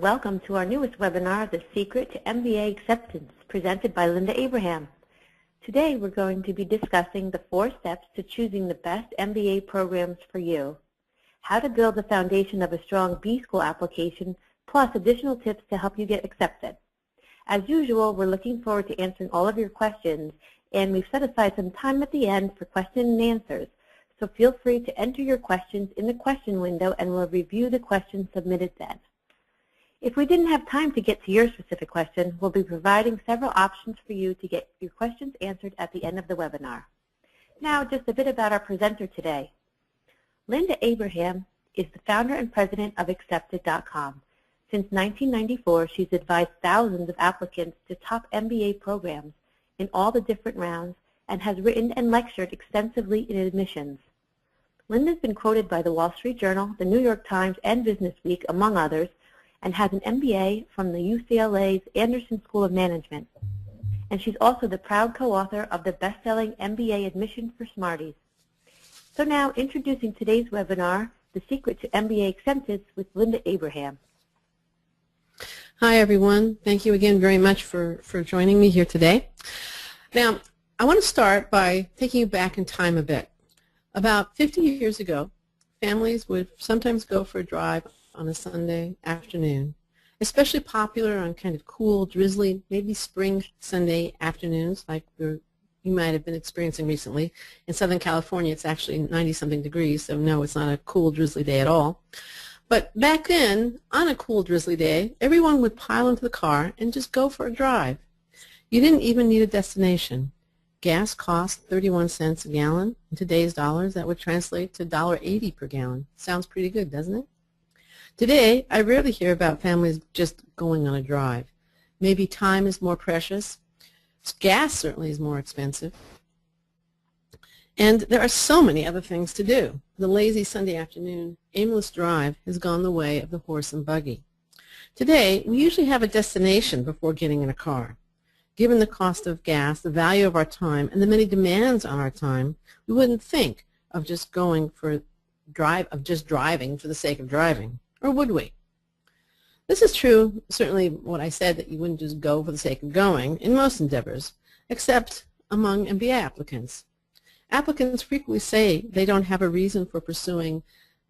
Welcome to our newest webinar, The Secret to MBA Acceptance, presented by Linda Abraham. Today we're going to be discussing the 4 steps to choosing the best MBA programs for you, how to build the foundation of a strong B-School application, plus additional tips to help you get accepted. As usual, we're looking forward to answering all of your questions, and we've set aside some time at the end for question and answers, so feel free to enter your questions in the question window and we'll review the questions submitted then. If we didn't have time to get to your specific question, we'll be providing several options for you to get your questions answered at the end of the webinar. Now, just a bit about our presenter today. Linda Abraham is the founder and president of Accepted.com. Since 1994, she's advised thousands of applicants to top MBA programs in all the different rounds and has written and lectured extensively in admissions. Linda's been quoted by the Wall Street Journal, the New York Times, and Business Week, among others, and has an MBA from the UCLA's Anderson School of Management. And she's also the proud co-author of the best-selling MBA Admissions for Smarties. So now, introducing today's webinar, The Secret to MBA Acceptance with Linda Abraham. Hi, everyone. Thank you again very much for joining me here today. Now, I want to start by taking you back in time a bit. About 50 years ago, families would sometimes go for a drive on a Sunday afternoon, especially popular on kind of cool, drizzly, maybe spring Sunday afternoons like you might have been experiencing recently. In Southern California, it's actually 90-something degrees, so no, it's not a cool, drizzly day at all. But back then, on a cool, drizzly day, everyone would pile into the car and just go for a drive. You didn't even need a destination. Gas cost 31 cents a gallon. In today's dollars, that would translate to $1.80 per gallon. Sounds pretty good, doesn't it? Today, I rarely hear about families just going on a drive. Maybe time is more precious. Gas certainly is more expensive. And there are so many other things to do. The lazy Sunday afternoon, aimless drive has gone the way of the horse and buggy. Today, we usually have a destination before getting in a car. Given the cost of gas, the value of our time, and the many demands on our time, we wouldn't think of just driving for the sake of driving. Or would we? This is true, certainly what I said, that you wouldn't just go for the sake of going in most endeavors, except among MBA applicants. Applicants frequently say they don't have a reason for pursuing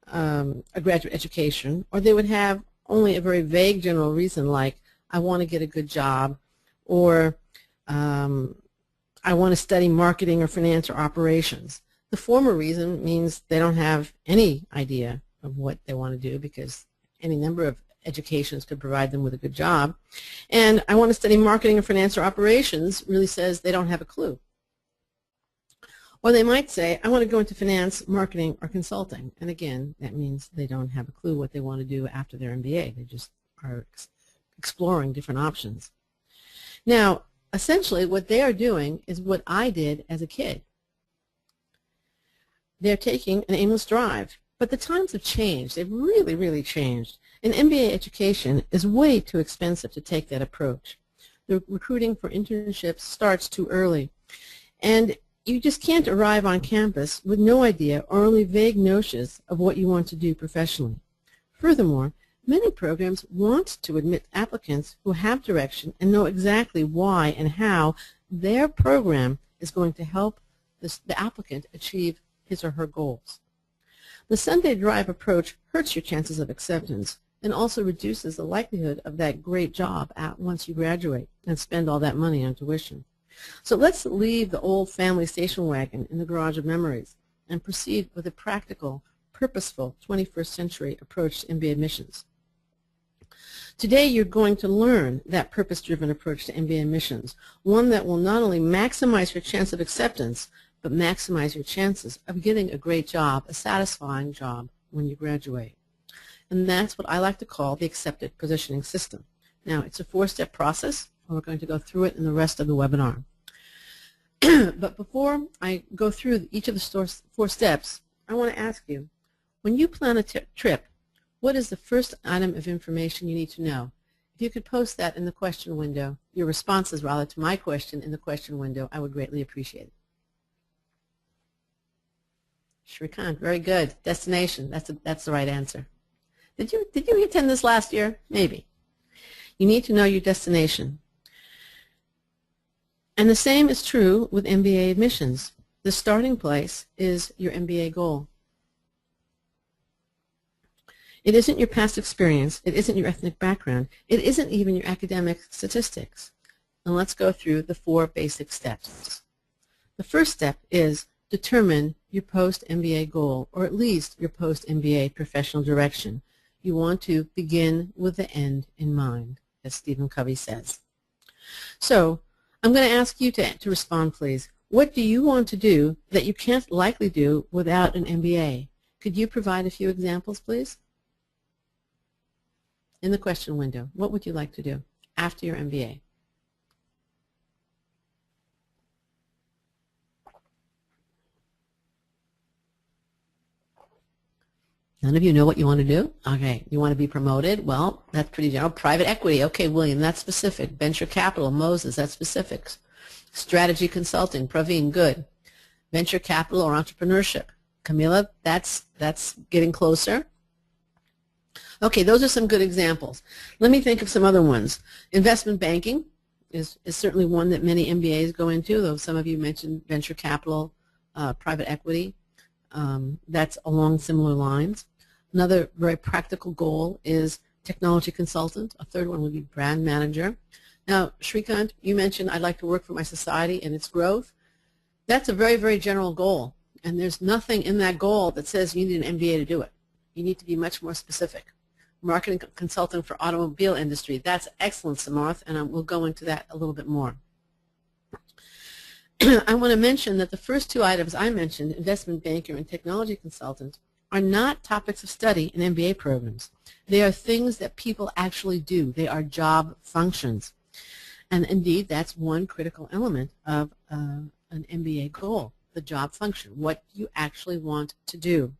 a graduate education, or they would have only a very vague general reason like, I want to get a good job, or I want to study marketing or finance or operations. The former reason means they don't have any idea of what they want to do because any number of educations could provide them with a good job. And I want to study marketing or finance or operations really says they don't have a clue. Or they might say, I want to go into finance, marketing, or consulting. And again, that means they don't have a clue what they want to do after their MBA. They just are exploring different options. Now, essentially what they are doing is what I did as a kid. They're taking an aimless drive. But the times have changed. They've really, really changed. An MBA education is way too expensive to take that approach. The recruiting for internships starts too early. And you just can't arrive on campus with no idea or only vague notions of what you want to do professionally. Furthermore, many programs want to admit applicants who have direction and know exactly why and how their program is going to help the applicant achieve his or her goals. The Sunday drive approach hurts your chances of acceptance and also reduces the likelihood of that great job once you graduate and spend all that money on tuition. So let's leave the old family station wagon in the garage of memories and proceed with a practical, purposeful 21st century approach to MBA admissions. Today you're going to learn that purpose-driven approach to MBA admissions, one that will not only maximize your chance of acceptance, but maximize your chances of getting a great job, a satisfying job when you graduate. And that's what I like to call the accepted positioning system. Now, it's a 4-step process, and we're going to go through it in the rest of the webinar. But before I go through each of the 4 steps, I want to ask you, when you plan a trip, what is the first item of information you need to know? If you could post that in the question window, your responses rather to my question in the question window, I would greatly appreciate it. Shrikant, very good. Destination, that's the right answer. Did you attend this last year? Maybe. You need to know your destination. And the same is true with MBA admissions. The starting place is your MBA goal. It isn't your past experience. It isn't your ethnic background. It isn't even your academic statistics. And let's go through the 4 basic steps. The first step is determine your post-MBA goal, or at least your post-MBA professional direction. You want to begin with the end in mind, as Stephen Covey says. So I'm going to ask you to respond, please. What do you want to do that you can't likely do without an MBA? Could you provide a few examples, please? In the question window, what would you like to do after your MBA? None of you know what you want to do? Okay, you want to be promoted? Well, that's pretty general. Private equity, okay, William, that's specific. Venture capital, Moses, that's specific. Strategy consulting, Praveen, good. Venture capital or entrepreneurship, Camila, that's getting closer. Okay, those are some good examples. Let me think of some other ones. Investment banking is certainly one that many MBAs go into, though some of you mentioned venture capital, private equity. That's along similar lines. Another very practical goal is technology consultant. A third one would be brand manager. Now, Shrikant, you mentioned I'd like to work for my society and its growth. That's a very, very general goal, and there's nothing in that goal that says you need an MBA to do it. You need to be much more specific. Marketing consultant for automobile industry, that's excellent, Samarth, and we'll go into that a little bit more. I want to mention that the first 2 items I mentioned, investment banker and technology consultant, are not topics of study in MBA programs. They are things that people actually do. They are job functions. And indeed, that's one critical element of an MBA goal, the job function, what you actually want to do.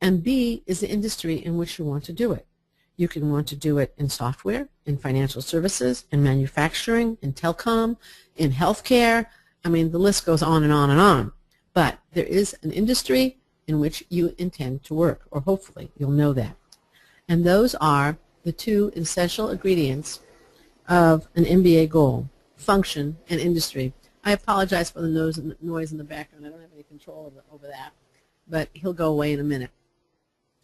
And B is the industry in which you want to do it. You can want to do it in software, in financial services, in manufacturing, in telecom, in healthcare. I mean, the list goes on and on and on. But there is an industry in which you intend to work, or hopefully you'll know that. And those are the 2 essential ingredients of an MBA goal, function and industry. I apologize for the noise in the background. I don't have any control over that, but he'll go away in a minute.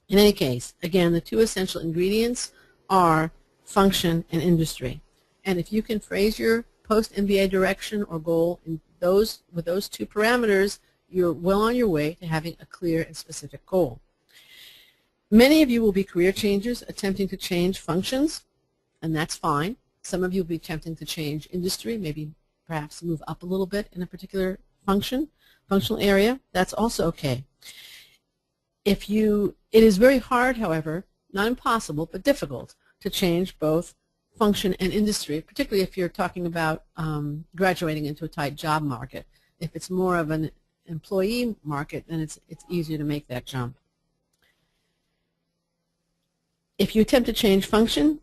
In any case, again, the 2 essential ingredients are function and industry. And if you can phrase your post-MBA direction or goal in with those 2 parameters, you're well on your way to having a clear and specific goal. Many of you will be career changers attempting to change functions, and that's fine. Some of you will be attempting to change industry, maybe perhaps move up a little bit in a particular functional area. That's also okay. It is very hard, however, not impossible, but difficult to change both function and industry, particularly if you're talking about graduating into a tight job market. If it's more of an employee market, then it's easier to make that jump. If you attempt to change function,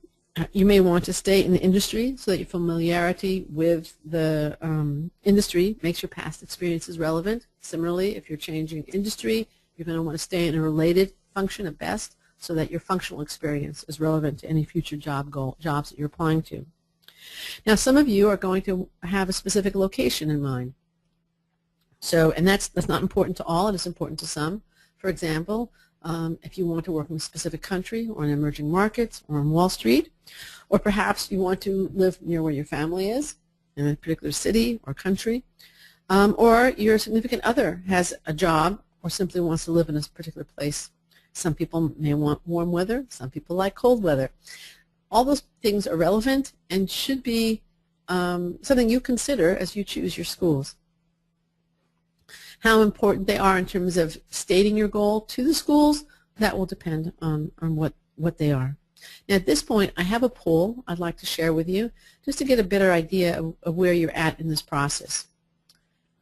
you may want to stay in the industry so that your familiarity with the industry makes your past experiences relevant. Similarly, if you're changing industry, you're going to want to stay in a related function at best so that your functional experience is relevant to any future jobs that you're applying to. Now, some of you are going to have a specific location in mind. So, and that's not important to all, it is important to some. For example, if you want to work in a specific country or in emerging markets or on Wall Street, or perhaps you want to live near where your family is in a particular city or country, or your significant other has a job or simply wants to live in a particular place. Some people may want warm weather, some people like cold weather. All those things are relevant and should be something you consider as you choose your schools. How important they are in terms of stating your goal to the schools, that will depend on what they are. Now at this point, I have a poll I'd like to share with you just to get a better idea of where you're at in this process.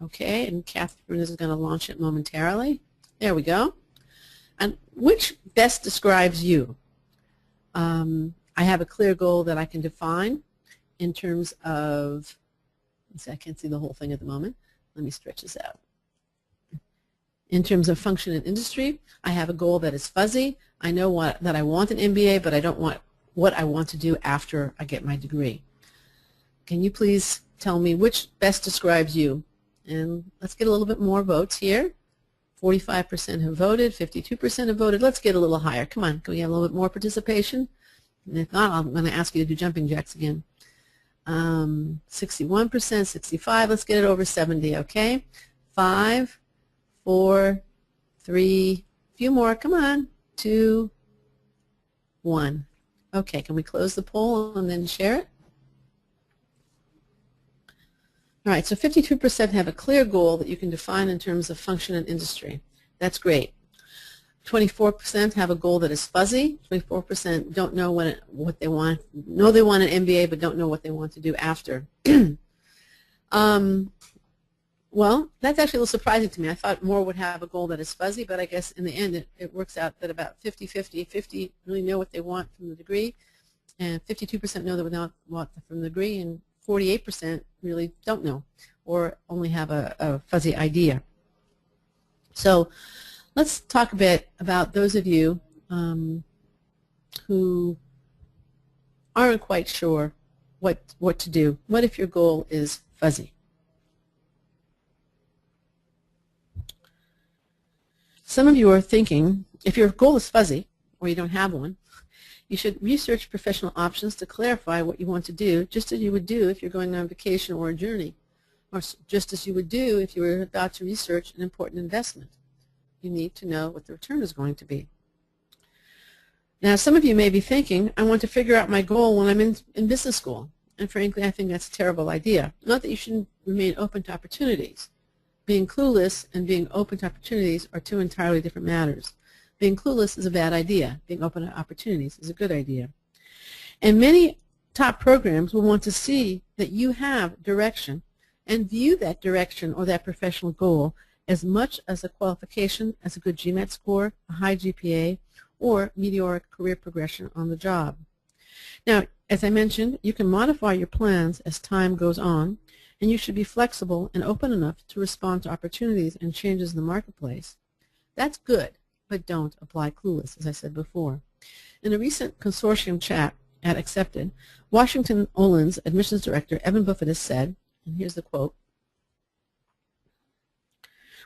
Okay, and Catherine is going to launch it momentarily. There we go. And which best describes you? I have a clear goal that I can define in terms of, let's see, I can't see the whole thing at the moment. Let me stretch this out. In terms of function and industry, I have a goal that is fuzzy. I know that I want an MBA, but I don't what I want to do after I get my degree. Can you please tell me which best describes you? And let's get a little bit more votes here. 45% have voted, 52% have voted. Let's get a little higher. Come on, can we have a little bit more participation? And if not, I'm going to ask you to do jumping jacks again. 61%, 65. Let's get it over 70, okay? 5, 4, 3, a few more. Come on. 2, 1. Okay, can we close the poll and then share it? All right, so 52% have a clear goal that you can define in terms of function and industry. That's great. 24% have a goal that is fuzzy. 24% don't know what they want. Know they want an MBA, but don't know what they want to do after. Well, that's actually a little surprising to me. I thought more would have a goal that is fuzzy, but I guess in the end it works out that about 50-50. 50 really know what they want from the degree, and 52% know they would not want from the degree, and 48% really don't know or only have a fuzzy idea. So let's talk a bit about those of you who aren't quite sure what to do. What if your goal is fuzzy? Some of you are thinking, if your goal is fuzzy or you don't have one, you should research professional options to clarify what you want to do, just as you would do if you're going on vacation or a journey, or just as you would do if you were about to research an important investment. You need to know what the return is going to be. Now, some of you may be thinking, I want to figure out my goal when I'm in business school. And frankly, I think that's a terrible idea. Not that you shouldn't remain open to opportunities. Being clueless and being open to opportunities are two entirely different matters. Being clueless is a bad idea. Being open to opportunities is a good idea. And many top programs will want to see that you have direction and view that direction or that professional goal as much as a qualification as a good GMAT score, a high GPA, or meteoric career progression on the job. Now, as I mentioned, you can modify your plans as time goes on, and you should be flexible and open enough to respond to opportunities and changes in the marketplace. That's good, but don't apply clueless, as I said before. In a recent consortium chat at Accepted, Washington Olin's admissions director, Evan Buffett, has said, and here's the quote,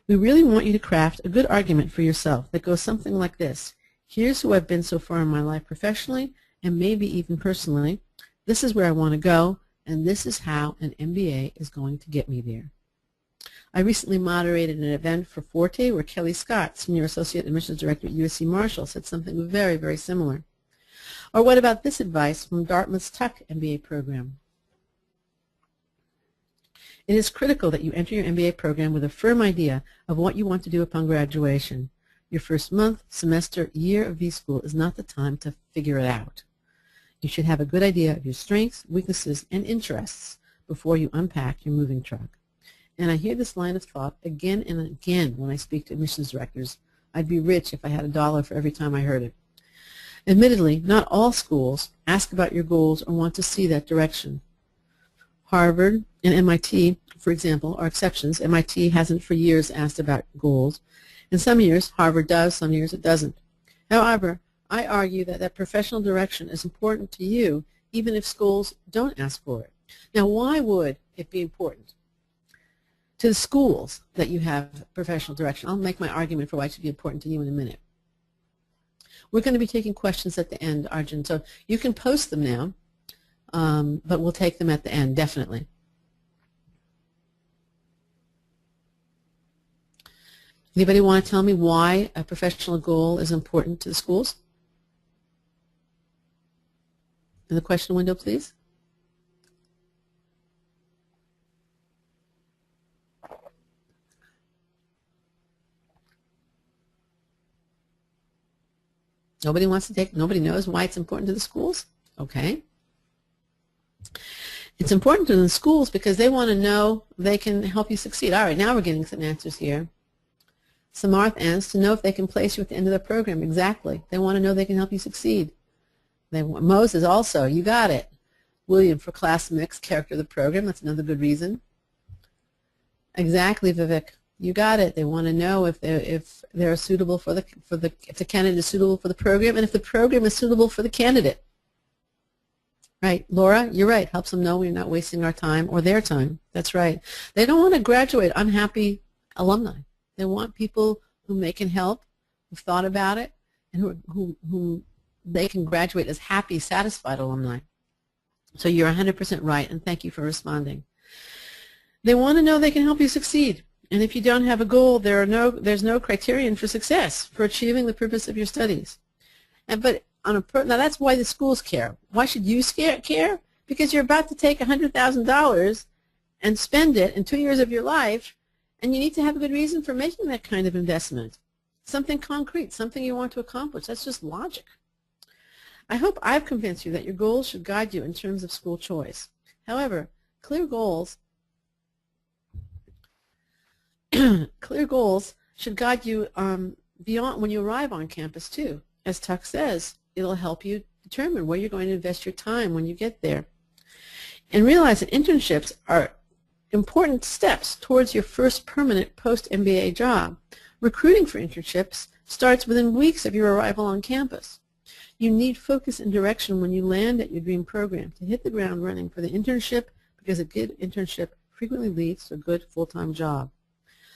"We really want you to craft a good argument for yourself that goes something like this. Here's who I've been so far in my life professionally and maybe even personally. This is where I want to go, and this is how an MBA is going to get me there." I recently moderated an event for Forte where Kelly Scott, Senior Associate Admissions Director at USC Marshall, said something very, very similar. Or what about this advice from Dartmouth's Tuck MBA program? It is critical that you enter your MBA program with a firm idea of what you want to do upon graduation. Your first month, semester, year of V-School is not the time to figure it out. You should have a good idea of your strengths, weaknesses, and interests before you unpack your moving truck. And I hear this line of thought again and again when I speak to admissions directors. I'd be rich if I had $1 for every time I heard it. Admittedly, not all schools ask about your goals or want to see that direction. Harvard and MIT, for example, are exceptions. MIT hasn't for years asked about goals. In some years, Harvard does, some years it doesn't. However, I argue that professional direction is important to you even if schools don't ask for it. Now, why would it be important to the schools that you have professional direction? I'll make my argument for why it should be important to you in a minute. We're going to be taking questions at the end, Arjun, so you can post them now, but we'll take them at the end, definitely. Anybody want to tell me why a professional goal is important to the schools? In the question window, please. Nobody wants to take, nobody knows why it's important to the schools? Okay. It's important to the schools because they want to know they can help you succeed. All right, now we're getting some answers here. Samarth asks to know if they can place you at the end of the program. Exactly. They want to know they can help you succeed. They want, Moses also, you got it. William, for class mix, character of the program. That's another good reason. Exactly, Vivek. You got it. They want to know if they're suitable if the candidate is suitable for the program, and if the program is suitable for the candidate. Right. Laura, you're right. Helps them know we're not wasting our time or their time. That's right. They don't want to graduate unhappy alumni. They want people whom they can help, who've thought about it, and who they can graduate as happy, satisfied alumni. So you're 100% right, and thank you for responding. They want to know they can help you succeed. And if you don't have a goal, there's no criterion for success, for achieving the purpose of your studies. Now that's why the schools care. Why should you care? Because you're about to take $100,000 and spend it in 2 years of your life, and you need to have a good reason for making that kind of investment. Something concrete, something you want to accomplish. That's just logic. I hope I've convinced you that your goals should guide you in terms of school choice. However, clear goals should guide you beyond when you arrive on campus too. As Tuck says, it'll help you determine where you're going to invest your time when you get there. And realize that internships are important steps towards your first permanent post-MBA job. Recruiting for internships starts within weeks of your arrival on campus. You need focus and direction when you land at your dream program to hit the ground running for the internship, because a good internship frequently leads to a good full-time job.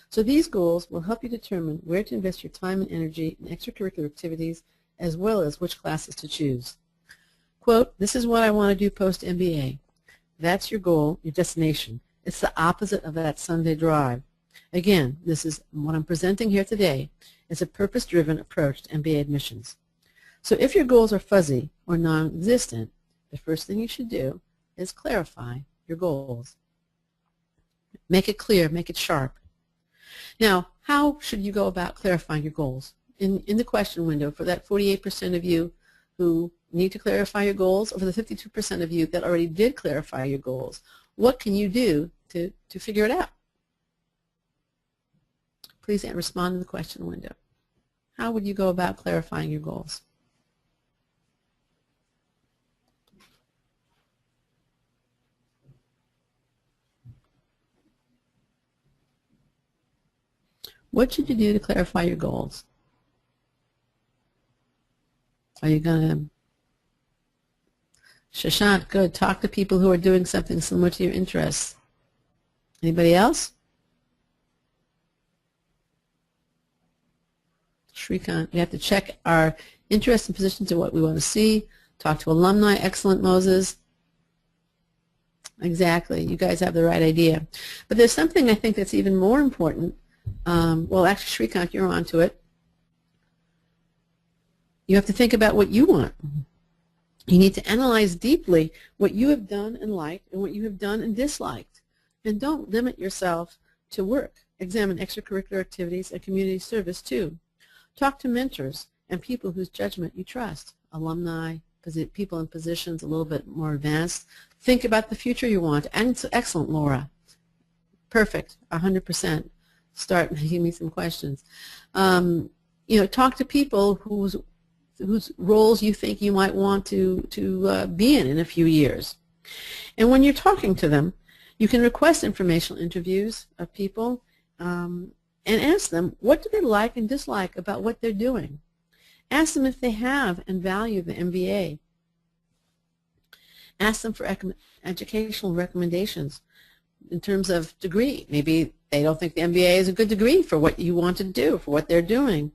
So these goals will help you determine where to invest your time and energy in extracurricular activities, as well as which classes to choose. Quote, this is what I want to do post-MBA. That's your goal, your destination. It's the opposite of that Sunday drive. Again, this is what I'm presenting here today is a purpose-driven approach to MBA admissions. So if your goals are fuzzy or non-existent, the first thing you should do is clarify your goals. Make it clear, make it sharp. Now, how should you go about clarifying your goals? In the question window, for that 48% of you who need to clarify your goals, or for the 52% of you that already did clarify your goals, what can you do to figure it out? Please respond in the question window. How would you go about clarifying your goals? What should you do to clarify your goals? Are you going to, Shashank, good, talk to people who are doing something similar to your interests. Anybody else? Shrikant, we have to check our interests and positions to what we want to see. Talk to alumni. Excellent, Moses. Exactly. You guys have the right idea. But there's something I think that's even more important. Well, actually, Shrikant, you're on to it. You have to think about what you want. You need to analyze deeply what you have done and liked and what you have done and disliked. And don't limit yourself to work. Examine extracurricular activities and community service, too. Talk to mentors and people whose judgment you trust, alumni, people in positions a little bit more advanced. Think about the future you want. And it's excellent, Laura. Perfect, 100%. Start making me some questions. Talk to people whose roles you think you might want to be in a few years. And when you're talking to them, you can request informational interviews of people and ask them what do they like and dislike about what they're doing. Ask them if they have and value the MBA. Ask them for educational recommendations in terms of degree. Maybe they don't think the MBA is a good degree for what you want to do, for what they're doing.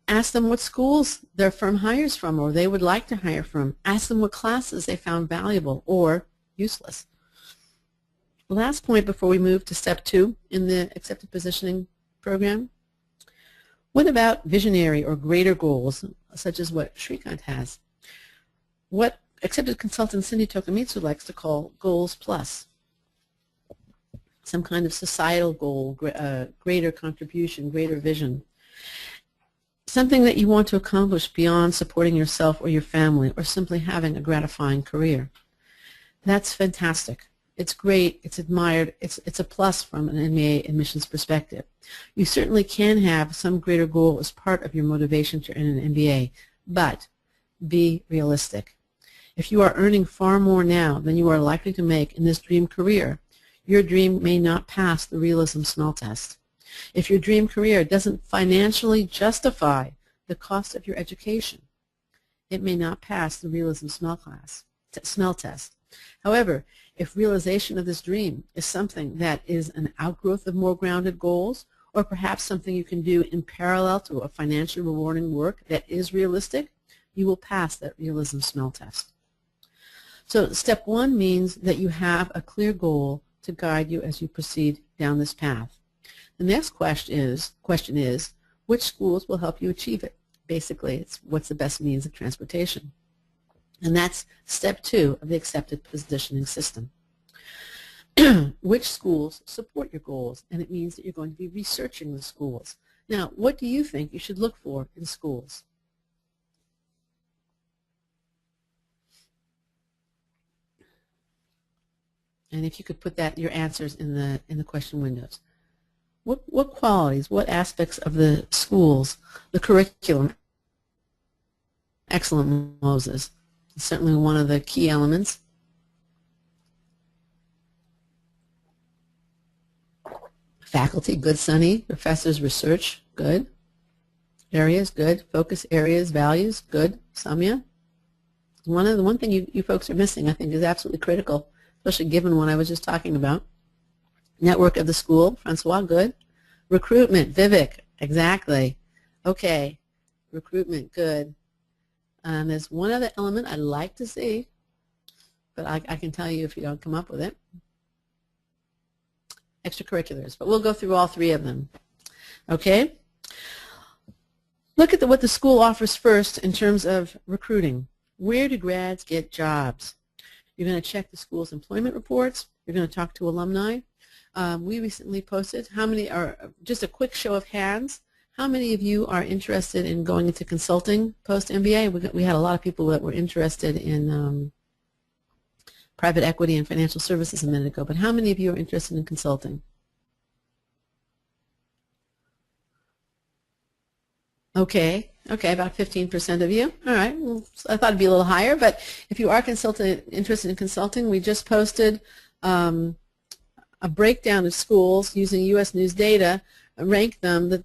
Ask them what schools their firm hires from or they would like to hire from. Ask them what classes they found valuable or useless. Last point before we move to step 2 in the accepted positioning program. What about visionary or greater goals, such as what Shrikant has? What accepted consultant Cindy Tokamitsu likes to call goals plus. Some kind of societal goal, greater contribution, greater vision. Something that you want to accomplish beyond supporting yourself or your family or simply having a gratifying career. That's fantastic. It's great. It's admired. It's a plus from an MBA admissions perspective. You certainly can have some greater goal as part of your motivation to earn an MBA, but be realistic. If you are earning far more now than you are likely to make in this dream career, your dream may not pass the realism smell test. If your dream career doesn't financially justify the cost of your education, it may not pass the realism smell class. smell test. However, if realization of this dream is something that is an outgrowth of more grounded goals, or perhaps something you can do in parallel to a financially rewarding work that is realistic, you will pass that realism smell test. So step 1 means that you have a clear goal to guide you as you proceed down this path. The next question is, which schools will help you achieve it? Basically, it's what's the best means of transportation. And that's step 2 of the accepted positioning system. Which schools support your goals? And it means that you're going to be researching the schools. Now, what do you think you should look for in schools? And if you could put your answers in the question windows. What qualities, what aspects of the schools, the curriculum? Excellent, Moses. It's certainly one of the key elements. Faculty, good, Sunny. Professors, research, good. Areas, good. Focus areas, values, good. Samya. One thing you folks are missing, I think, is absolutely critical, especially given what I was just talking about. Network of the school, Francois, good. Recruitment, Vivek, exactly. Okay, recruitment, good. And there's one other element I'd like to see, but I can tell you if you don't come up with it. Extracurriculars, but we'll go through all 3 of them. Okay? Look at what the school offers first in terms of recruiting. Where do grads get jobs? You're going to check the school's employment reports. You're going to talk to alumni. We recently posted, just a quick show of hands, how many of you are interested in going into consulting post-MBA? We had a lot of people that were interested in private equity and financial services a minute ago, but how many of you are interested in consulting? Okay, about 15% of you. All right, well, I thought it'd be a little higher, but if you are interested in consulting, we just posted a breakdown of schools using U.S. News data, rank them, many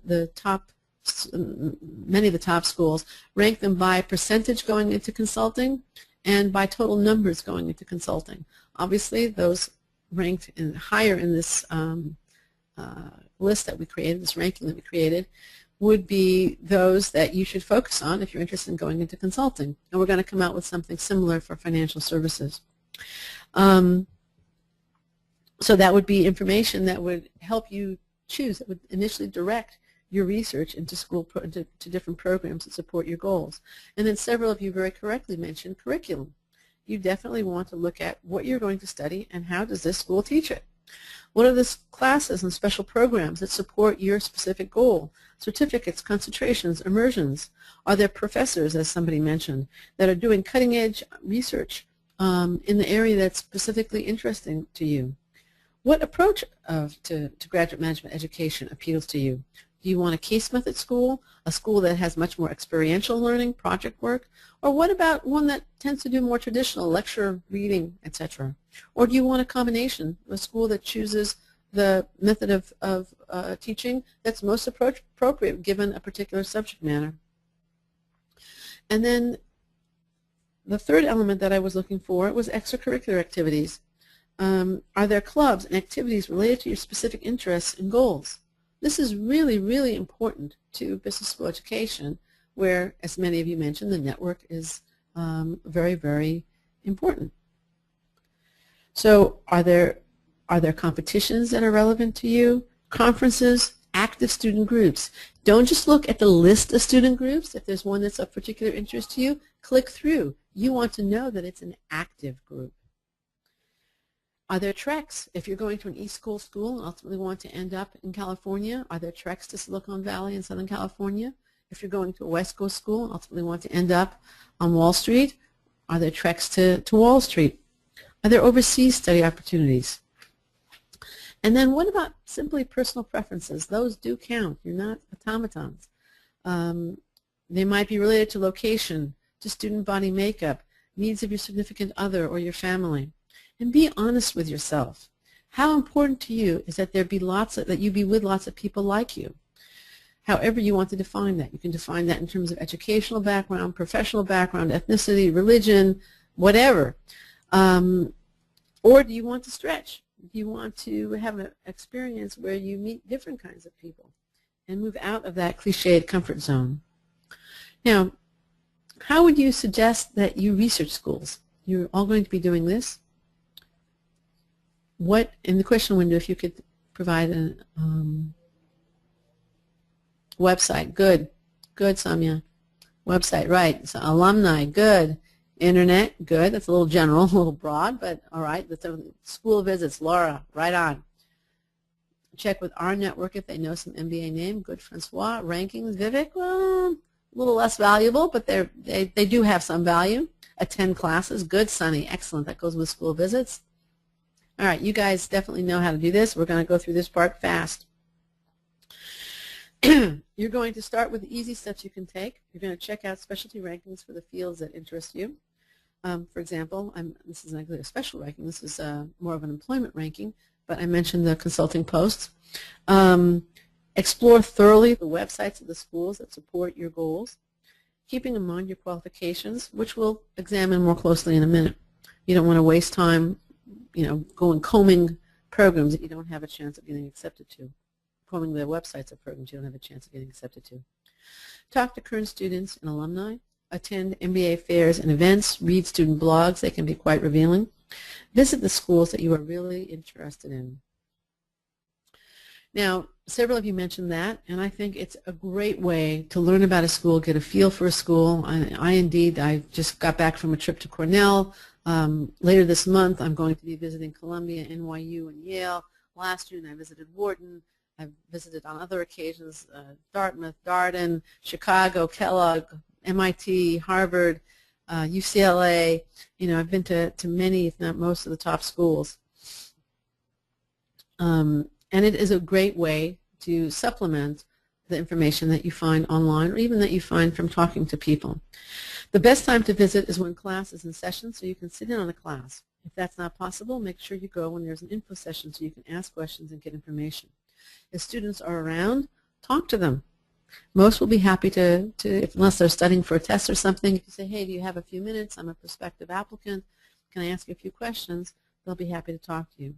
of the top schools, rank them by percentage going into consulting and by total numbers going into consulting. Obviously, those ranked higher in this list that we created, this ranking that we created, would be those that you should focus on if you're interested in going into consulting. And we're going to come out with something similar for financial services. So that would be information that would help you choose, that would initially direct your research into to different programs that support your goals. And then several of you very correctly mentioned curriculum. You definitely want to look at what you're going to study and how does this school teach it. What are the classes and special programs that support your specific goal? Certificates, concentrations, immersions. Are there professors, as somebody mentioned, that are doing cutting-edge research in the area that's specifically interesting to you? What approach to graduate management education appeals to you? Do you want a case method school, a school that has much more experiential learning, project work, or what about one that tends to do more traditional lecture, reading, etc.? Or do you want a combination, a school that chooses the method of teaching that's most appropriate given a particular subject matter? And then the third element that I was looking for was extracurricular activities. Are there clubs and activities related to your specific interests and goals? This is really, really important to business school education, where, as many of you mentioned, the network is very, very important. So are there competitions that are relevant to you? Conferences, active student groups. Don't just look at the list of student groups. If there's one that's of particular interest to you, click through. You want to know that it's an active group. Are there treks? If you're going to an East Coast school and ultimately want to end up in California, are there treks to Silicon Valley in Southern California? If you're going to a West Coast school and ultimately want to end up on Wall Street, are there treks to Wall Street? Are there overseas study opportunities? And then what about simply personal preferences? Those do count. You're not automatons. They might be related to location, to student body makeup, needs of your significant other or your family. And be honest with yourself. How important to you is that you be with lots of people like you? However you want to define that. You can define that in terms of educational background, professional background, ethnicity, religion, whatever. Or do you want to stretch? Do you want to have an experience where you meet different kinds of people and move out of that cliched comfort zone? Now, how would you suggest that you research schools? You're all going to be doing this. What, in the question window, if you could provide a website. Good, Samya. Website, right. So alumni, good. Internet, good. That's a little general, a little broad, but all right. School visits, Laura, right on. Check with our network if they know some MBA name. Good, Francois. Rankings, Vivek, well, a little less valuable, but they do have some value. Attend classes, good, Sunny, excellent. That goes with school visits. All right, you guys definitely know how to do this. We're going to go through this part fast. You're going to start with the easy steps you can take. You're going to check out specialty rankings for the fields that interest you. For example, this is not really a special ranking. This is more of an employment ranking, but I mentioned the consulting posts. Explore thoroughly the websites of the schools that support your goals, keeping in mind your qualifications, which we'll examine more closely in a minute. You don't want to waste time, going combing programs that you don't have a chance of getting accepted to. Combing the websites of programs you don't have a chance of getting accepted to. Talk to current students and alumni. Attend MBA fairs and events. Read student blogs. They can be quite revealing. Visit the schools that you are really interested in. Now, several of you mentioned that, and I think it's a great way to learn about a school, get a feel for a school. I just got back from a trip to Cornell. Later this month, I'm going to be visiting Columbia, NYU, and Yale. Last June, I visited Wharton. I've visited on other occasions Dartmouth, Darden, Chicago, Kellogg, MIT, Harvard, UCLA. I've been to many, if not most, of the top schools. And it is a great way to supplement the information that you find online or even that you find from talking to people. The best time to visit is when class is in session, so you can sit in on a class. If that's not possible, make sure you go when there's an info session so you can ask questions and get information. If students are around, talk to them. Most will be happy to unless they're studying for a test or something, if you say, hey, do you have a few minutes? I'm a prospective applicant. Can I ask you a few questions? They'll be happy to talk to you.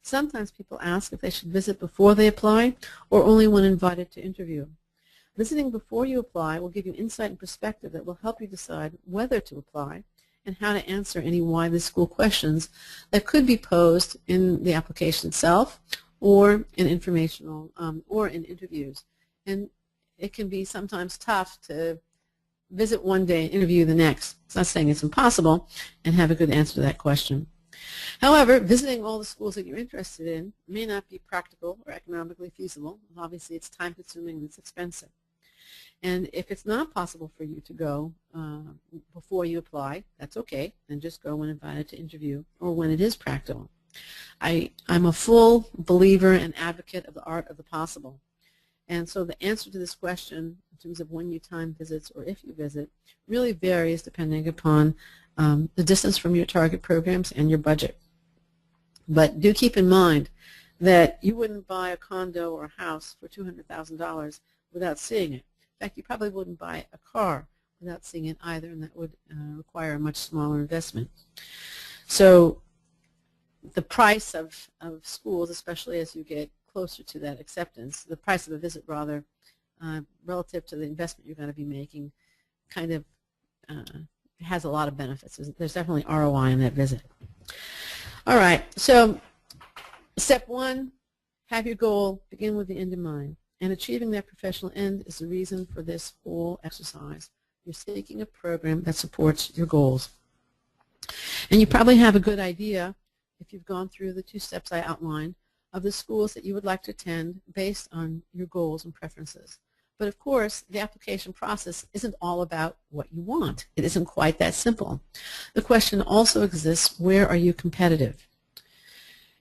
Sometimes people ask if they should visit before they apply or only when invited to interview. Visiting before you apply will give you insight and perspective that will help you decide whether to apply and how to answer any why this school questions that could be posed in the application itself or in informational or in interviews. And it can be sometimes tough to visit one day and interview the next. It's not saying it's impossible, and have a good answer to that question. However, visiting all the schools that you're interested in may not be practical or economically feasible. Obviously, it's time-consuming and it's expensive. And if it's not possible for you to go before you apply, that's okay. Then just go when invited to interview or when it is practical. I'm a full believer and advocate of the art of the possible. And so the answer to this question in terms of when you time visits or if you visit really varies depending upon the distance from your target programs and your budget. But do keep in mind that you wouldn't buy a condo or a house for $200,000 without seeing it. In fact, you probably wouldn't buy a car without seeing it either, and that would require a much smaller investment. So the price of schools, especially as you get closer to that acceptance, the price of a visit rather, relative to the investment you're going to be making, kind of has a lot of benefits. There's definitely ROI in that visit. All right, so step one, have your goal, begin with the end in mind. And achieving that professional end is the reason for this whole exercise. You're seeking a program that supports your goals. And you probably have a good idea, if you've gone through the 2 steps I outlined, of the schools that you would like to attend based on your goals and preferences. But of course, the application process isn't all about what you want. It isn't quite that simple. The question also exists, where are you competitive?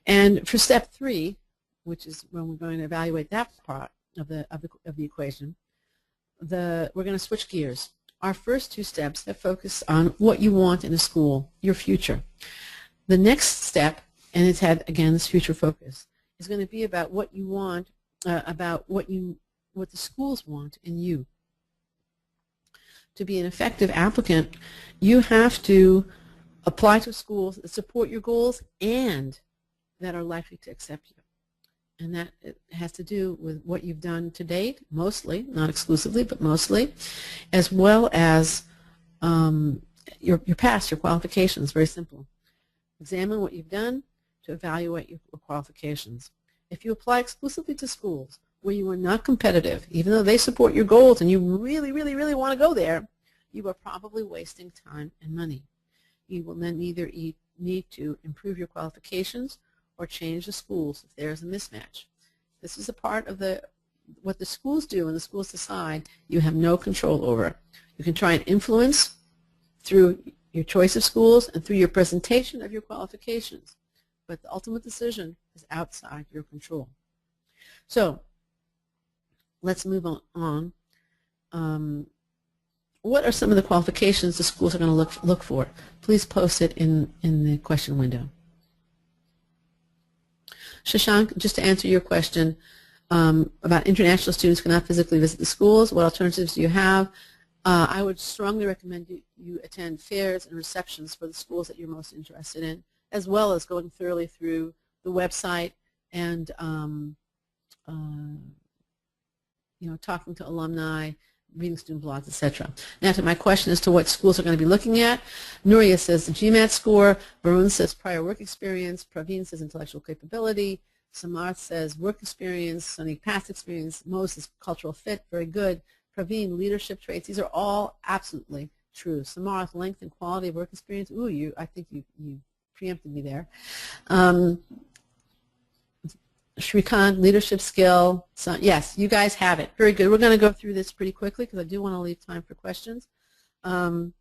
And for step 3, which is when we're going to evaluate that part of the equation, we're going to switch gears. Our first 2 steps have focused on what you want in a school, your future. The next step, and it's had, again, this future focus, is going to be about what you want, about what the schools want in you. To be an effective applicant, you have to apply to schools that support your goals and that are likely to accept you. And that has to do with what you've done to date, mostly, not exclusively, but mostly, as well as your past, your qualifications. Very simple. Examine what you've done to evaluate your qualifications. If you apply exclusively to schools where you are not competitive, even though they support your goals and you really, really, really want to go there, you are probably wasting time and money. You will then either need to improve your qualifications or change the schools if there's a mismatch. This is a part of what the schools do and the schools decide you have no control over. You can try and influence through your choice of schools and through your presentation of your qualifications, but the ultimate decision is outside your control. So let's move on. What are some of the qualifications the schools are going to look for? Please post it in the question window. Shashank, just to answer your question about international students who cannot physically visit the schools, what alternatives do you have? I would strongly recommend you attend fairs and receptions for the schools that you're most interested in, as well as going thoroughly through the website and talking to alumni, reading student blogs, etc. Now to my question as to what schools are going to be looking at, Nuria says the GMAT score, Varun says prior work experience, Praveen says intellectual capability, Samarth says work experience, Sunny past experience, Mo says cultural fit, very good, Praveen leadership traits. These are all absolutely true. Samarth, length and quality of work experience. Ooh, I think you preempted me there. Shrikant, leadership skill. So, yes, you guys have it. Very good. We're going to go through this pretty quickly because I do want to leave time for questions. So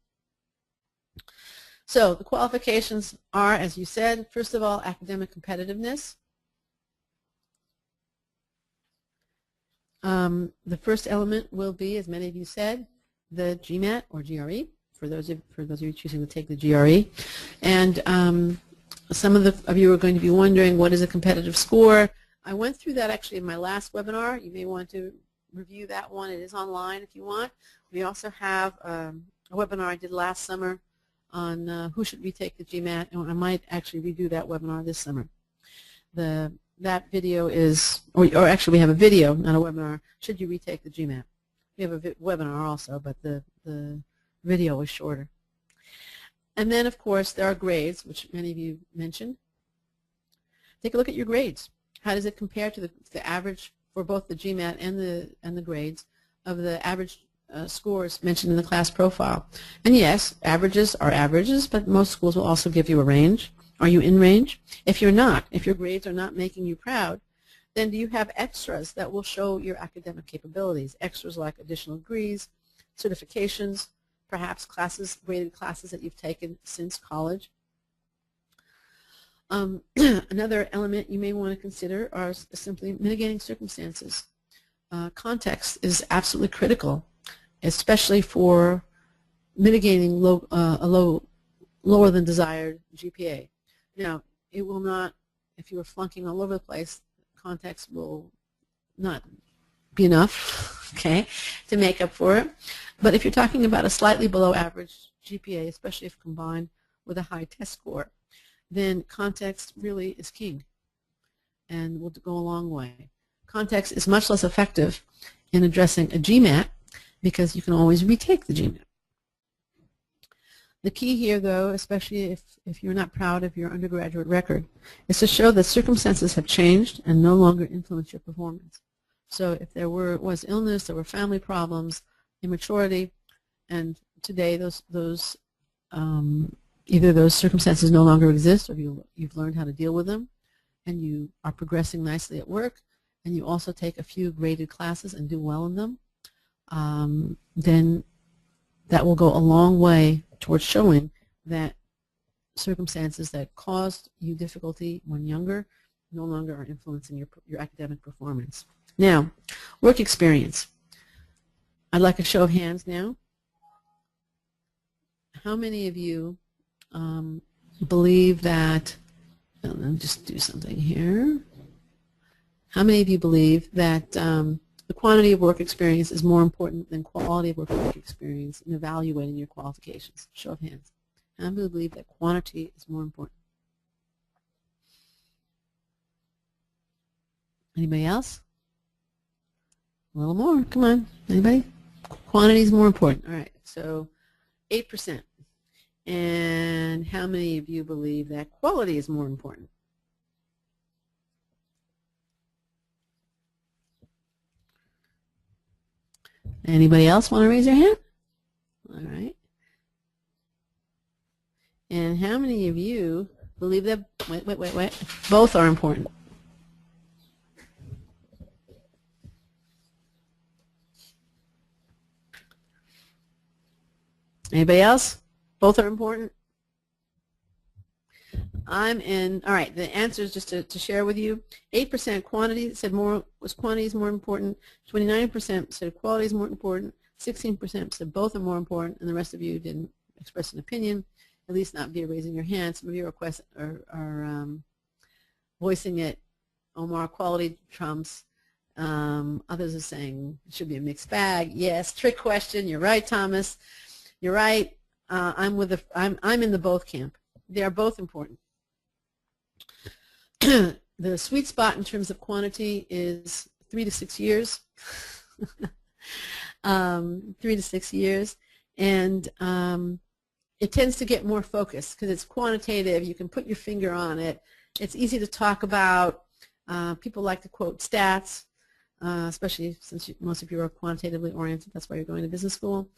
the qualifications are, as you said, first of all, academic competitiveness. The first element will be, as many of you said, the GMAT or GRE, for those of you choosing to take the GRE. And some of you are going to be wondering, what is a competitive score? I went through that actually in my last webinar. You may want to review that one. It is online if you want. We also have a webinar I did last summer on who should retake the GMAT, and I might actually redo that webinar this summer. That video is, or actually we have a video, not a webinar, should you retake the GMAT. We have a webinar also, but the video is shorter. And then, of course, there are grades, which many of you mentioned. Take a look at your grades. How does it compare to the average for both the GMAT and the grades of the average scores mentioned in the class profile? And yes, averages are averages, but most schools will also give you a range. Are you in range? If you're not, if your grades are not making you proud, then do you have extras that will show your academic capabilities? Extras like additional degrees, certifications, perhaps classes, graded classes that you've taken since college. Another element you may want to consider are simply mitigating circumstances. Context is absolutely critical, especially for mitigating a lower than desired GPA. Now, it will not, if you are flunking all over the place, context will not be enough, okay, to make up for it. But if you're talking about a slightly below average GPA, especially if combined with a high test score, then context really is king and will go a long way. Context is much less effective in addressing a GMAT because you can always retake the GMAT. The key here, though, especially if you're not proud of your undergraduate record, is to show that circumstances have changed and no longer influence your performance. So if there was illness, there were family problems, immaturity, and today either those circumstances no longer exist or you've learned how to deal with them and you are progressing nicely at work and you also take a few graded classes and do well in them, then that will go a long way towards showing that circumstances that caused you difficulty when younger no longer are influencing your academic performance. Now, work experience. I'd like a show of hands now. How many of you believe that, let me just do something here. How many of you believe that the quantity of work experience is more important than quality of work experience in evaluating your qualifications? Show of hands. How many believe that quantity is more important? Anybody else? A little more. Come on. Anybody? Quantity is more important. All right. So 8%. And how many of you believe that quality is more important? Anybody else want to raise their hand? All right. And how many of you believe that, wait, both are important? Anybody else? Both are important? I'm in, all right, the answer is just to share with you. 8% quantity said quantity is more important. 29% said quality is more important. 16% said both are more important, and the rest of you didn't express an opinion, at least not via raising your hand. Some of you are voicing it. Omar, quality trumps. Others are saying it should be a mixed bag. Yes, trick question. You're right, Thomas. You're right. I'm in the both camp. They are both important. The sweet spot in terms of quantity is 3 to 6 years. 3 to 6 years, and it tends to get more focused because it's quantitative. You can put your finger on it. It's easy to talk about. People like to quote stats, especially since most of you are quantitatively oriented. That's why you're going to business school.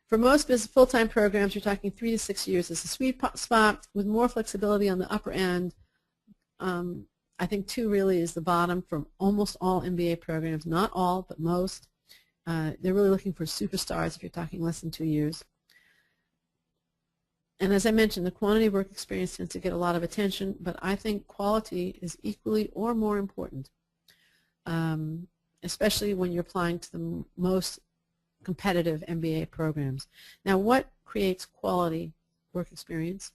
For most full-time programs, you're talking 3 to 6 years as a sweet spot with more flexibility on the upper end. I think 2 really is the bottom for almost all MBA programs. Not all, but most. They're really looking for superstars if you're talking less than 2 years. And as I mentioned, the quantity of work experience tends to get a lot of attention, but I think quality is equally or more important, especially when you're applying to the most competitive MBA programs. Now, what creates quality work experience?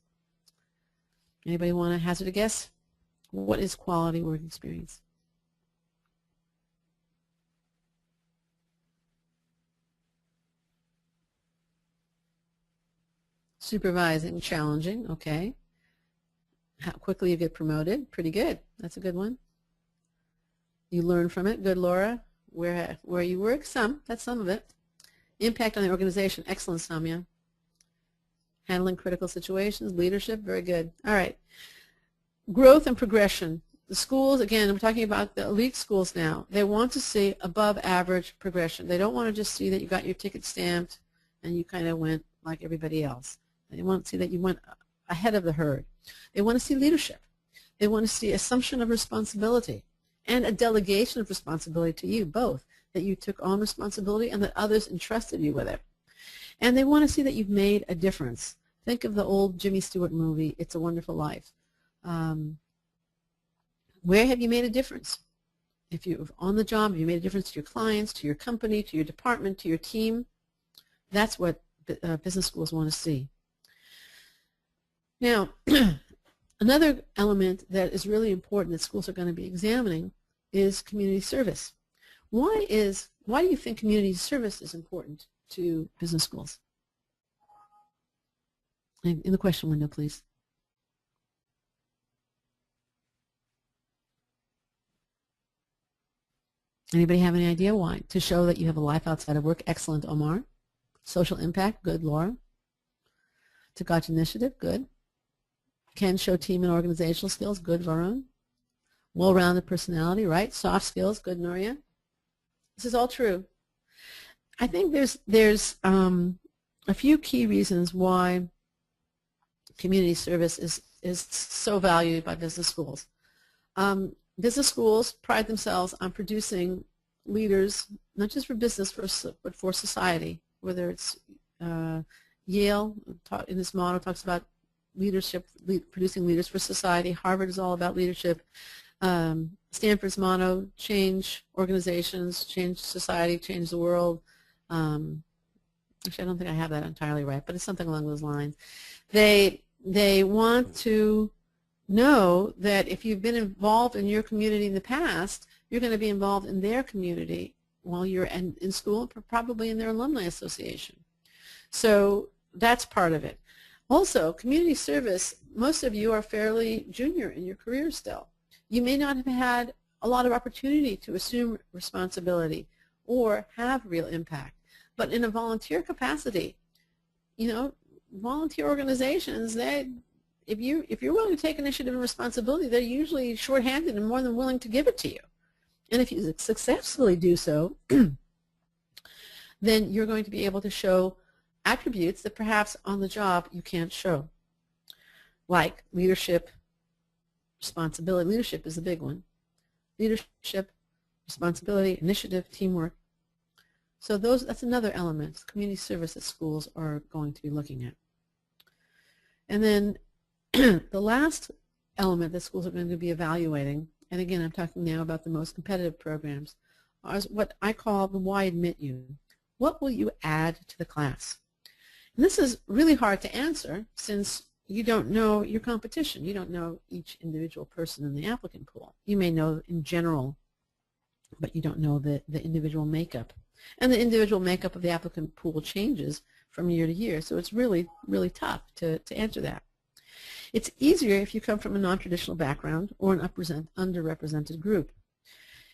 Anybody want to hazard a guess? What is quality work experience? Supervising, challenging, okay. How quickly you get promoted, pretty good. That's a good one. You learn from it, good, Laura. Where you work, that's some of it. Impact on the organization, excellent, Samya. Handling critical situations, leadership, very good. All right. Growth and progression. The schools, again, I'm talking about the elite schools now. They want to see above average progression. They don't want to just see that you got your ticket stamped and you kind of went like everybody else. They want to see that you went ahead of the herd. They want to see leadership. They want to see assumption of responsibility and a delegation of responsibility to you, both, that you took on responsibility and that others entrusted you with it. And they want to see that you've made a difference. Think of the old Jimmy Stewart movie, It's a Wonderful Life. Where have you made a difference? If you're on the job, have you made a difference to your clients, to your company, to your department, to your team? That's what business schools want to see. Now, another element that is really important that schools are going to be examining is community service. Why do you think community service is important to business schools? In the question window, please. Anybody have any idea why? To show that you have a life outside of work, excellent, Omar. Social impact, good, Laura. To gotcha initiative, good. Can show team and organizational skills, good, Varun. Well-rounded personality, right? Soft skills, good, Nuria. This is all true. I think there's a few key reasons why community service is so valued by business schools. Business schools pride themselves on producing leaders, not just for business, but for society. Whether it's Yale, in this motto, talks about leadership, producing leaders for society. Harvard is all about leadership. Stanford's motto, change organizations, change society, change the world. Actually, I don't think I have that entirely right, but it's something along those lines. They want to know that if you've been involved in your community in the past, you're going to be involved in their community while you're in school, probably in their alumni association. So that's part of it. Also, community service, most of you are fairly junior in your career still. You may not have had a lot of opportunity to assume responsibility or have real impact. But in a volunteer capacity, volunteer organizations, if you're willing to take initiative and responsibility, they're usually shorthanded and more than willing to give it to you. And if you successfully do so, then you're going to be able to show attributes that perhaps on the job you can't show, like leadership, responsibility. Leadership is the big one. Leadership, responsibility, initiative, teamwork. So that's another element, community service that schools are going to be looking at. And then the last element that schools are going to be evaluating, and again I'm talking now about the most competitive programs, is what I call the why admit you. What will you add to the class? And this is really hard to answer since you don't know your competition. You don't know each individual person in the applicant pool. You may know in general, but you don't know the individual makeup. And the individual makeup of the applicant pool changes from year to year, so it's really, really tough to answer that. It's easier if you come from a non-traditional background or an underrepresented group.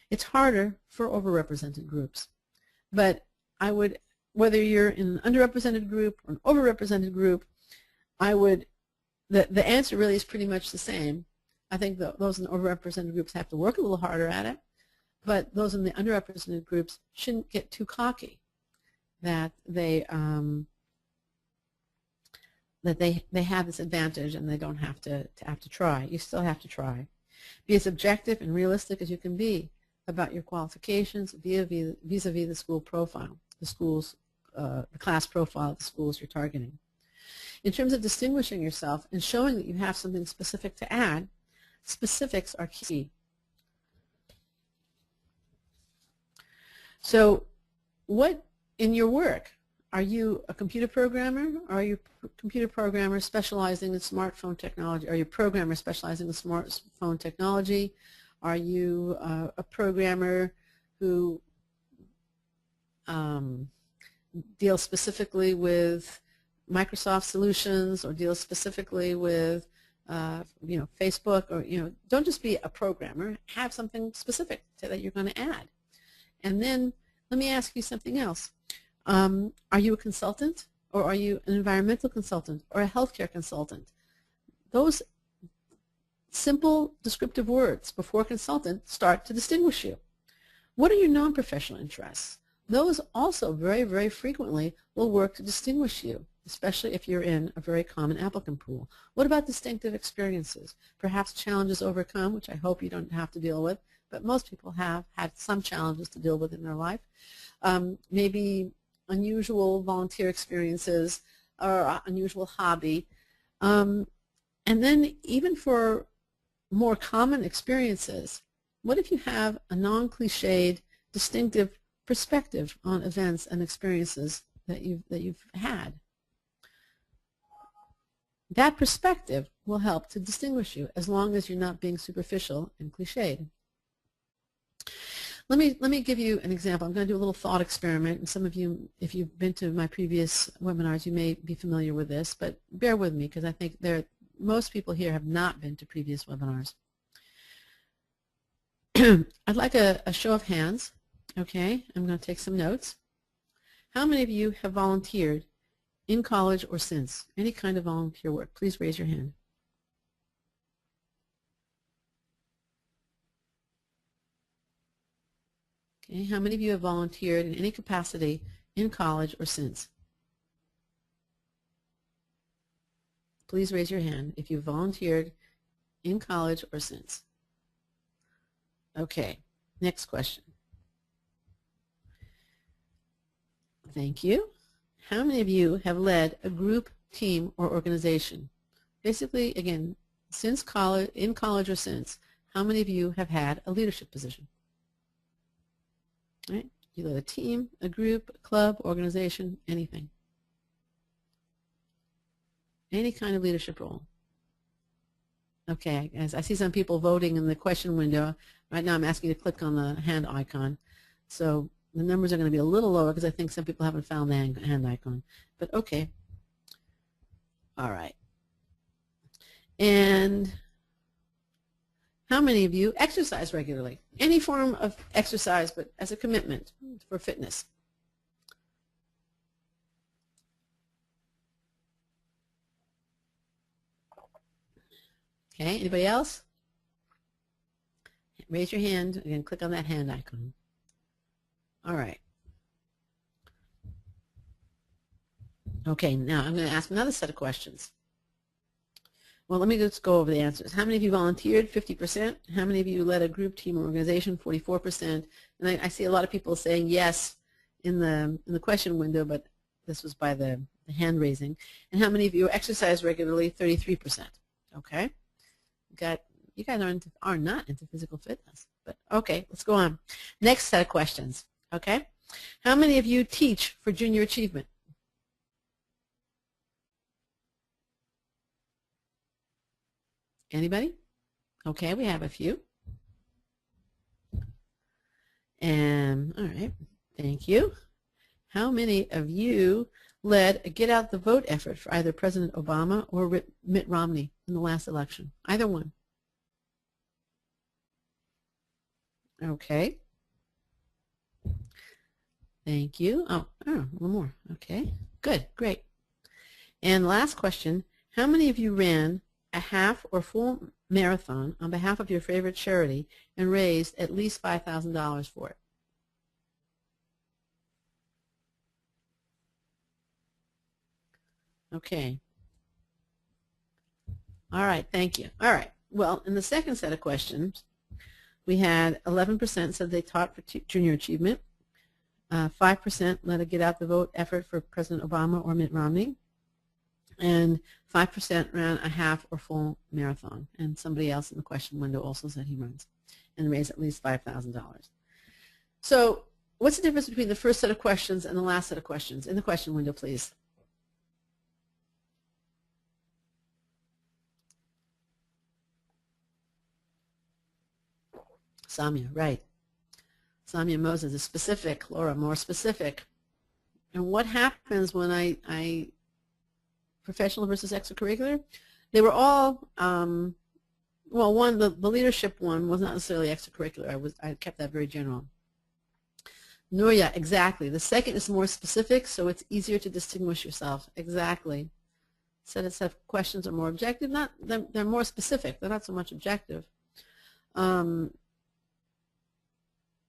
It's harder for overrepresented groups. But I would, whether you're in an underrepresented group or an overrepresented group, the answer really is pretty much the same. I think those in the overrepresented groups have to work a little harder at it, but those in the underrepresented groups shouldn't get too cocky that they have this advantage and they don't have to try. You still have to try. Be as objective and realistic as you can be about your qualifications vis-a-vis the school profile, the class profile of the schools you're targeting. In terms of distinguishing yourself and showing that you have something specific to add, specifics are key. So what in your work, are you a computer programmer? Are you a computer programmer specializing in smartphone technology? Are you a programmer specializing in smartphone technology? Are you a programmer who deals specifically with Microsoft solutions or deals specifically with Facebook, or don't just be a programmer. Have something specific that you're going to add. And then let me ask you something else. Are you a consultant, or are you an environmental consultant or a healthcare consultant? Those simple descriptive words before consultant start to distinguish you. What are your non-professional interests? Those also very, very frequently will work to distinguish you, especially if you're in a very common applicant pool. What about distinctive experiences? Perhaps challenges overcome, which I hope you don't have to deal with, but most people have had some challenges to deal with in their life. Maybe unusual volunteer experiences or unusual hobby. And then even for more common experiences, what if you have a non-cliched, distinctive perspective on events and experiences that you've had? That perspective will help to distinguish you as long as you're not being superficial and cliched. Let me give you an example. I'm going to do a little thought experiment, and some of you, if you've been to my previous webinars, you may be familiar with this, but bear with me because I think most people here have not been to previous webinars. I'd like a show of hands. Okay, I'm going to take some notes. How many of you have volunteered in college or since? Any kind of volunteer work? Please raise your hand. Okay, how many of you have volunteered in any capacity in college or since? Please raise your hand if you've volunteered in college or since. Okay, next question. Thank you. How many of you have led a group, team, or organization? Basically, again, since college, in college or since, how many of you have had a leadership position? Right? You led a team, a group, a club, organization, anything. Any kind of leadership role. Okay, as I see some people voting in the question window. Right now I'm asking you to click on the hand icon. So the numbers are going to be a little lower because I think some people haven't found the hand icon. But okay. All right. And how many of you exercise regularly? Any form of exercise, but as a commitment for fitness. Okay, anybody else? Raise your hand. Again, click on that hand icon. All right. Okay, now I'm going to ask another set of questions. Well, let me just go over the answers. How many of you volunteered? 50%. How many of you led a group, team, or organization? 44%. And I see a lot of people saying yes in the question window, but this was by the hand raising. And how many of you exercise regularly? 33%. Okay. You guys are not into physical fitness, but okay, let's go on. Next set of questions. Okay. How many of you teach for junior achievement? Anybody? Okay, we have a few. And all right, thank you. How many of you led a get out the vote effort for either President Obama or Mitt Romney in the last election? Either one. Okay. Thank you. Oh, one more. Okay, good, great. And last question, how many of you ran a half or full marathon on behalf of your favorite charity and raised at least $5,000 for it? Okay. All right, thank you. All right, well, in the second set of questions, we had 11% said they taught for junior achievement, 5% led a get out the vote effort for President Obama or Mitt Romney, and 5% ran a half or full marathon. And somebody else in the question window also said he runs and raised at least $5,000. So what's the difference between the first set of questions and the last set of questions? In the question window, please. Samia, right. Samia Moses is specific. Laura, more specific. And what happens when I professional versus extracurricular? They were all, well, one, the leadership one was not necessarily extracurricular. I kept that very general. Nuria, exactly. The second is more specific, so it's easier to distinguish yourself. Exactly. Set of questions are more objective. They're more specific. They're not so much objective.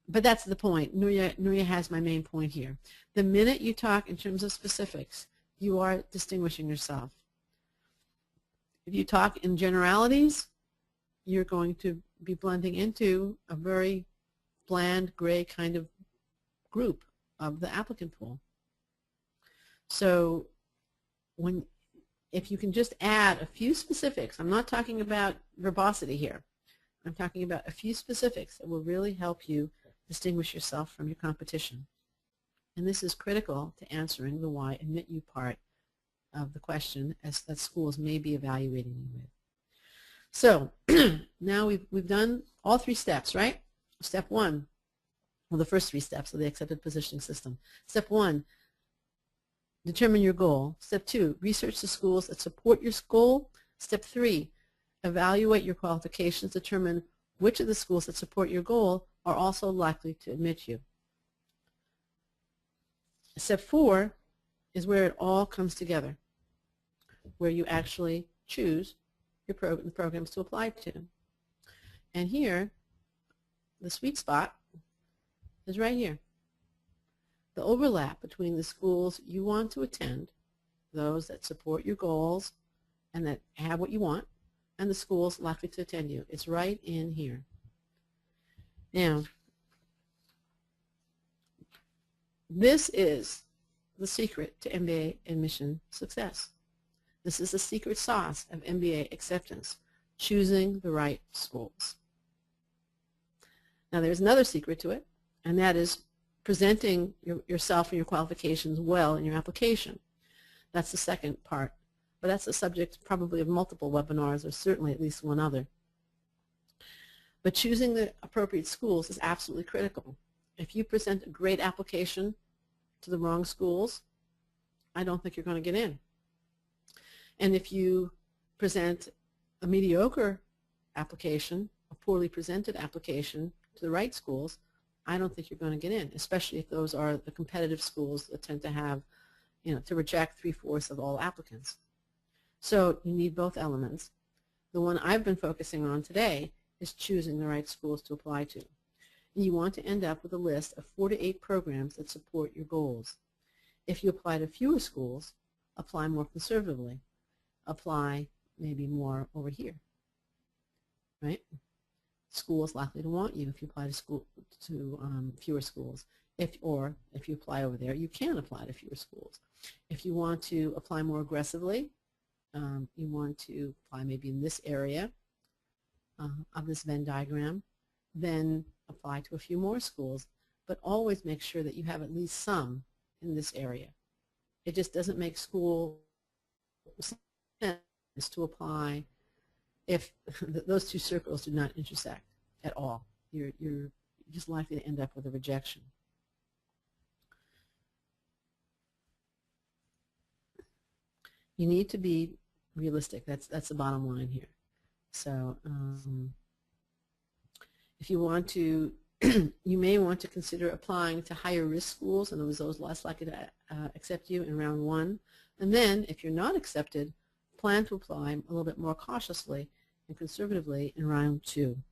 But that's the point. Nuria has my main point here. The minute you talk in terms of specifics, you are distinguishing yourself. If you talk in generalities, you're going to be blending into a very bland, gray kind of group of the applicant pool. So if you can just add a few specifics, I'm not talking about verbosity here. I'm talking about a few specifics that will really help you distinguish yourself from your competition. And this is critical to answering the why admit you part of the question as that schools may be evaluating you with. So now we've done all three steps, right? Step one, well, the first three steps of the accepted positioning system. Step one, determine your goal. Step two, research the schools that support your goal. Step three, evaluate your qualifications, determine which of the schools that support your goal are also likely to admit you. Step four is where it all comes together, where you actually choose your programs to apply to. And here, the sweet spot is right here. The overlap between the schools you want to attend, those that support your goals and that have what you want, and the schools likely to attend you. It's right in here. Now, this is the secret to MBA admission success. This is the secret sauce of MBA acceptance, choosing the right schools. Now, there's another secret to it, and that is presenting yourself and your qualifications well in your application. That's the second part, but that's the subject probably of multiple webinars or certainly at least one other. But choosing the appropriate schools is absolutely critical. If you present a great application to the wrong schools, I don't think you're going to get in. And if you present a mediocre application, a poorly presented application to the right schools, I don't think you're going to get in, especially if those are the competitive schools that tend to have, to reject 3/4 of all applicants. So you need both elements. The one I've been focusing on today is choosing the right schools to apply to. And you want to end up with a list of 4 to 8 programs that support your goals. If you apply to fewer schools, apply more conservatively. Apply maybe more over here, right? Schools likely to want you if you apply to fewer schools. If you apply over there, you can apply to fewer schools. If you want to apply more aggressively, you want to apply maybe in this area of this Venn diagram, then apply to a few more schools, but always make sure that you have at least some in this area. It just doesn't make school sense to apply if those two circles do not intersect at all. You're just likely to end up with a rejection. You need to be realistic. That's the bottom line here. So if you want to, you may want to consider applying to higher risk schools, and those less likely to accept you in round 1. And then, if you're not accepted, plan to apply a little bit more cautiously and conservatively in round 2.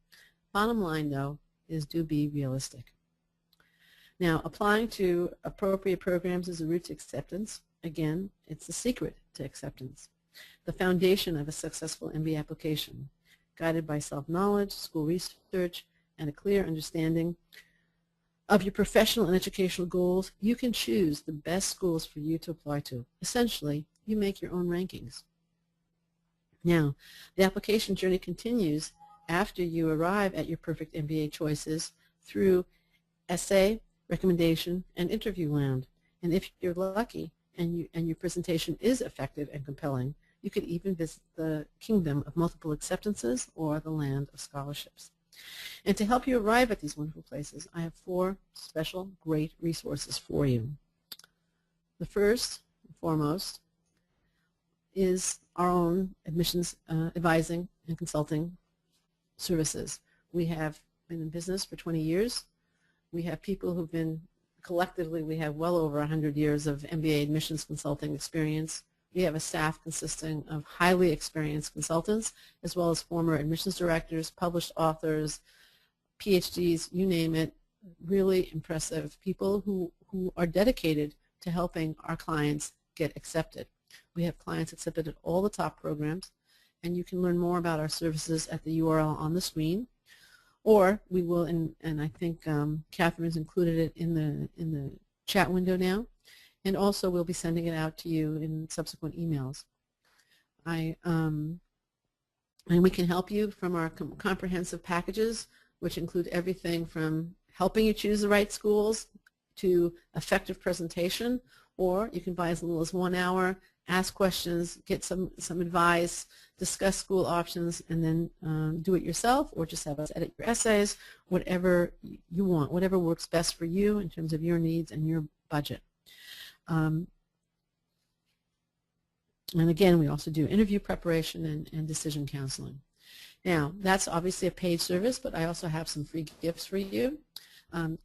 Bottom line, though, is do be realistic. Now, applying to appropriate programs is a route to acceptance. Again, it's the secret to acceptance, the foundation of a successful MBA application, guided by self-knowledge, school research, and a clear understanding of your professional and educational goals. You can choose the best schools for you to apply to. Essentially, you make your own rankings. Now, the application journey continues after you arrive at your perfect MBA choices through essay, recommendation, and interview round. And if you're lucky and your presentation is effective and compelling, you could even visit the kingdom of multiple acceptances or the land of scholarships. And to help you arrive at these wonderful places, I have 4 special great resources for you. The first and foremost is our own admissions advising and consulting services. We have been in business for 20 years. We have people who've been, collectively, we have well over 100 years of MBA admissions consulting experience. We have a staff consisting of highly experienced consultants, as well as former admissions directors, published authors, PhDs, you name it, really impressive people who are dedicated to helping our clients get accepted. We have clients accepted at all the top programs, and you can learn more about our services at the URL on the screen, or we will, and I think Catherine's included it in the chat window now, and also we'll be sending it out to you in subsequent emails. And we can help you from our comprehensive packages, which include everything from helping you choose the right schools to effective presentation, or you can buy as little as 1 hour, ask questions, get some advice, discuss school options, and then do it yourself, or just have us edit your essays, whatever you want, whatever works best for you in terms of your needs and your budget. And again, we also do interview preparation and decision counseling. Now, that's obviously a paid service, but I also have some free gifts for you.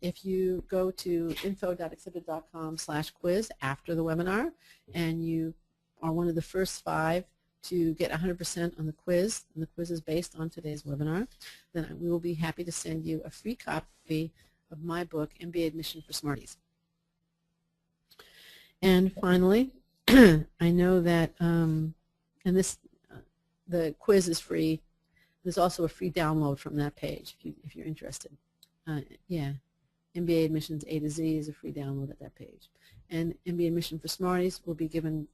If you go to info.accepted.com/quiz after the webinar, and you are one of the first 5 to get 100% on the quiz, and the quiz is based on today's webinar, then we will be happy to send you a free copy of my book, MBA Admission for Smarties. And finally, I know that, and the quiz is free. There's also a free download from that page if you're interested. Yeah, MBA Admissions A to Z is a free download at that page. And MBA Admission for Smarties will be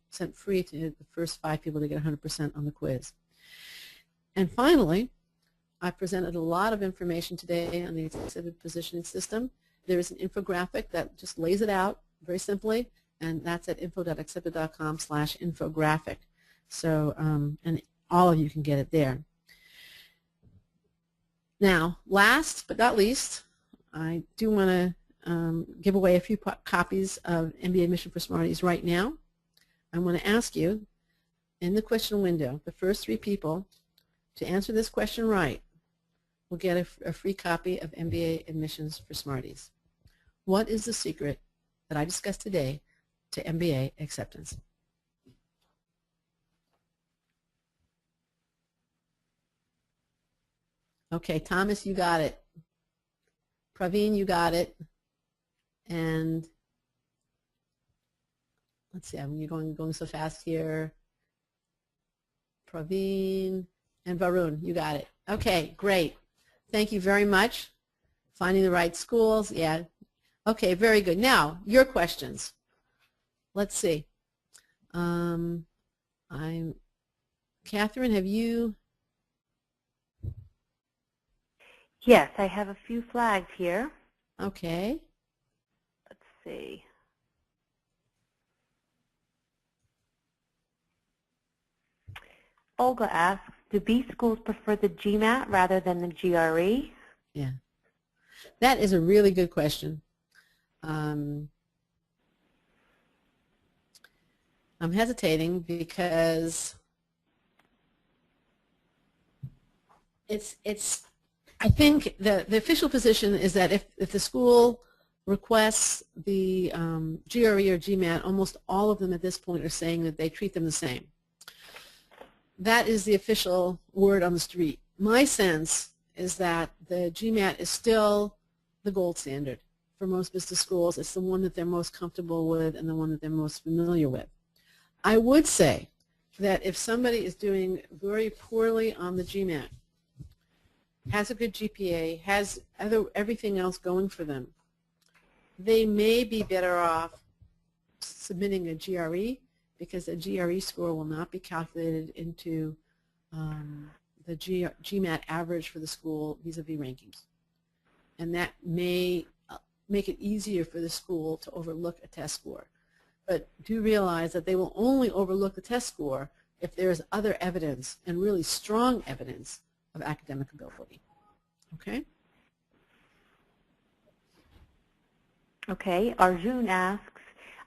sent free to the first 5 people to get 100% on the quiz. And finally, I presented a lot of information today on the accepted positioning system. There is an infographic that just lays it out very simply, and that's at info.accepted.com/infographic. So, and all of you can get it there. Now, last but not least, I do want to give away a few copies of MBA Admission for Smarties right now. I want to ask you, in the question window, the first 3 people to answer this question right will get a free copy of MBA Admissions for Smarties. What is the secret that I discussed today to MBA acceptance? Okay, Thomas, you got it. Praveen, you got it. And let's see, I'm going so fast here. Praveen and Varun, you got it. Okay, great. Thank you very much. Finding the right schools, yeah. Okay, very good. Now, your questions. Let's see. Catherine, have you? Yes, I have a few flags here. Okay. Let's see. Olga asks, do B schools prefer the GMAT rather than the GRE? Yeah. That is a really good question. I'm hesitating because I think the official position is that if the school requests the GRE or GMAT, almost all of them at this point are saying that they treat them the same. That is the official word on the street. My sense is that the GMAT is still the gold standard for most business schools. It's the one that they're most comfortable with and the one that they're most familiar with. I would say that if somebody is doing very poorly on the GMAT, has a good GPA, has everything else going for them, they may be better off submitting a GRE, because a GRE score will not be calculated into the GMAT average for the school vis-a-vis rankings. And that may make it easier for the school to overlook a test score. But do realize that they will only overlook the test score if there is other evidence, and really strong evidence, of academic ability. Okay? Okay, Arjun asks,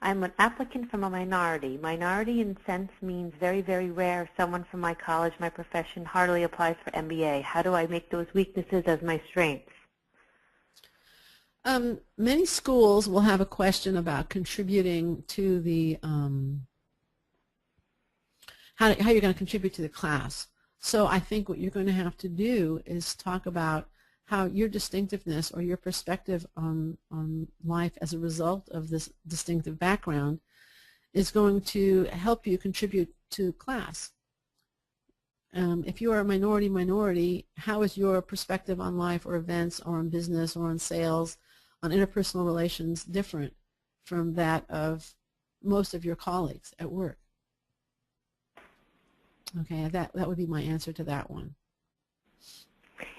I'm an applicant from a minority. Minority in sense means very, very rare. Someone from my college, my profession, hardly applies for MBA. How do I make those weaknesses as my strengths? Many schools will have a question about contributing to the, how you're going to contribute to the class. So I think what you're going to have to do is talk about how your distinctiveness or your perspective on life as a result of this distinctive background is going to help you contribute to class. If you are a minority, how is your perspective on life or events or on business or on sales, on interpersonal relations different from that of most of your colleagues at work? Okay, that would be my answer to that one.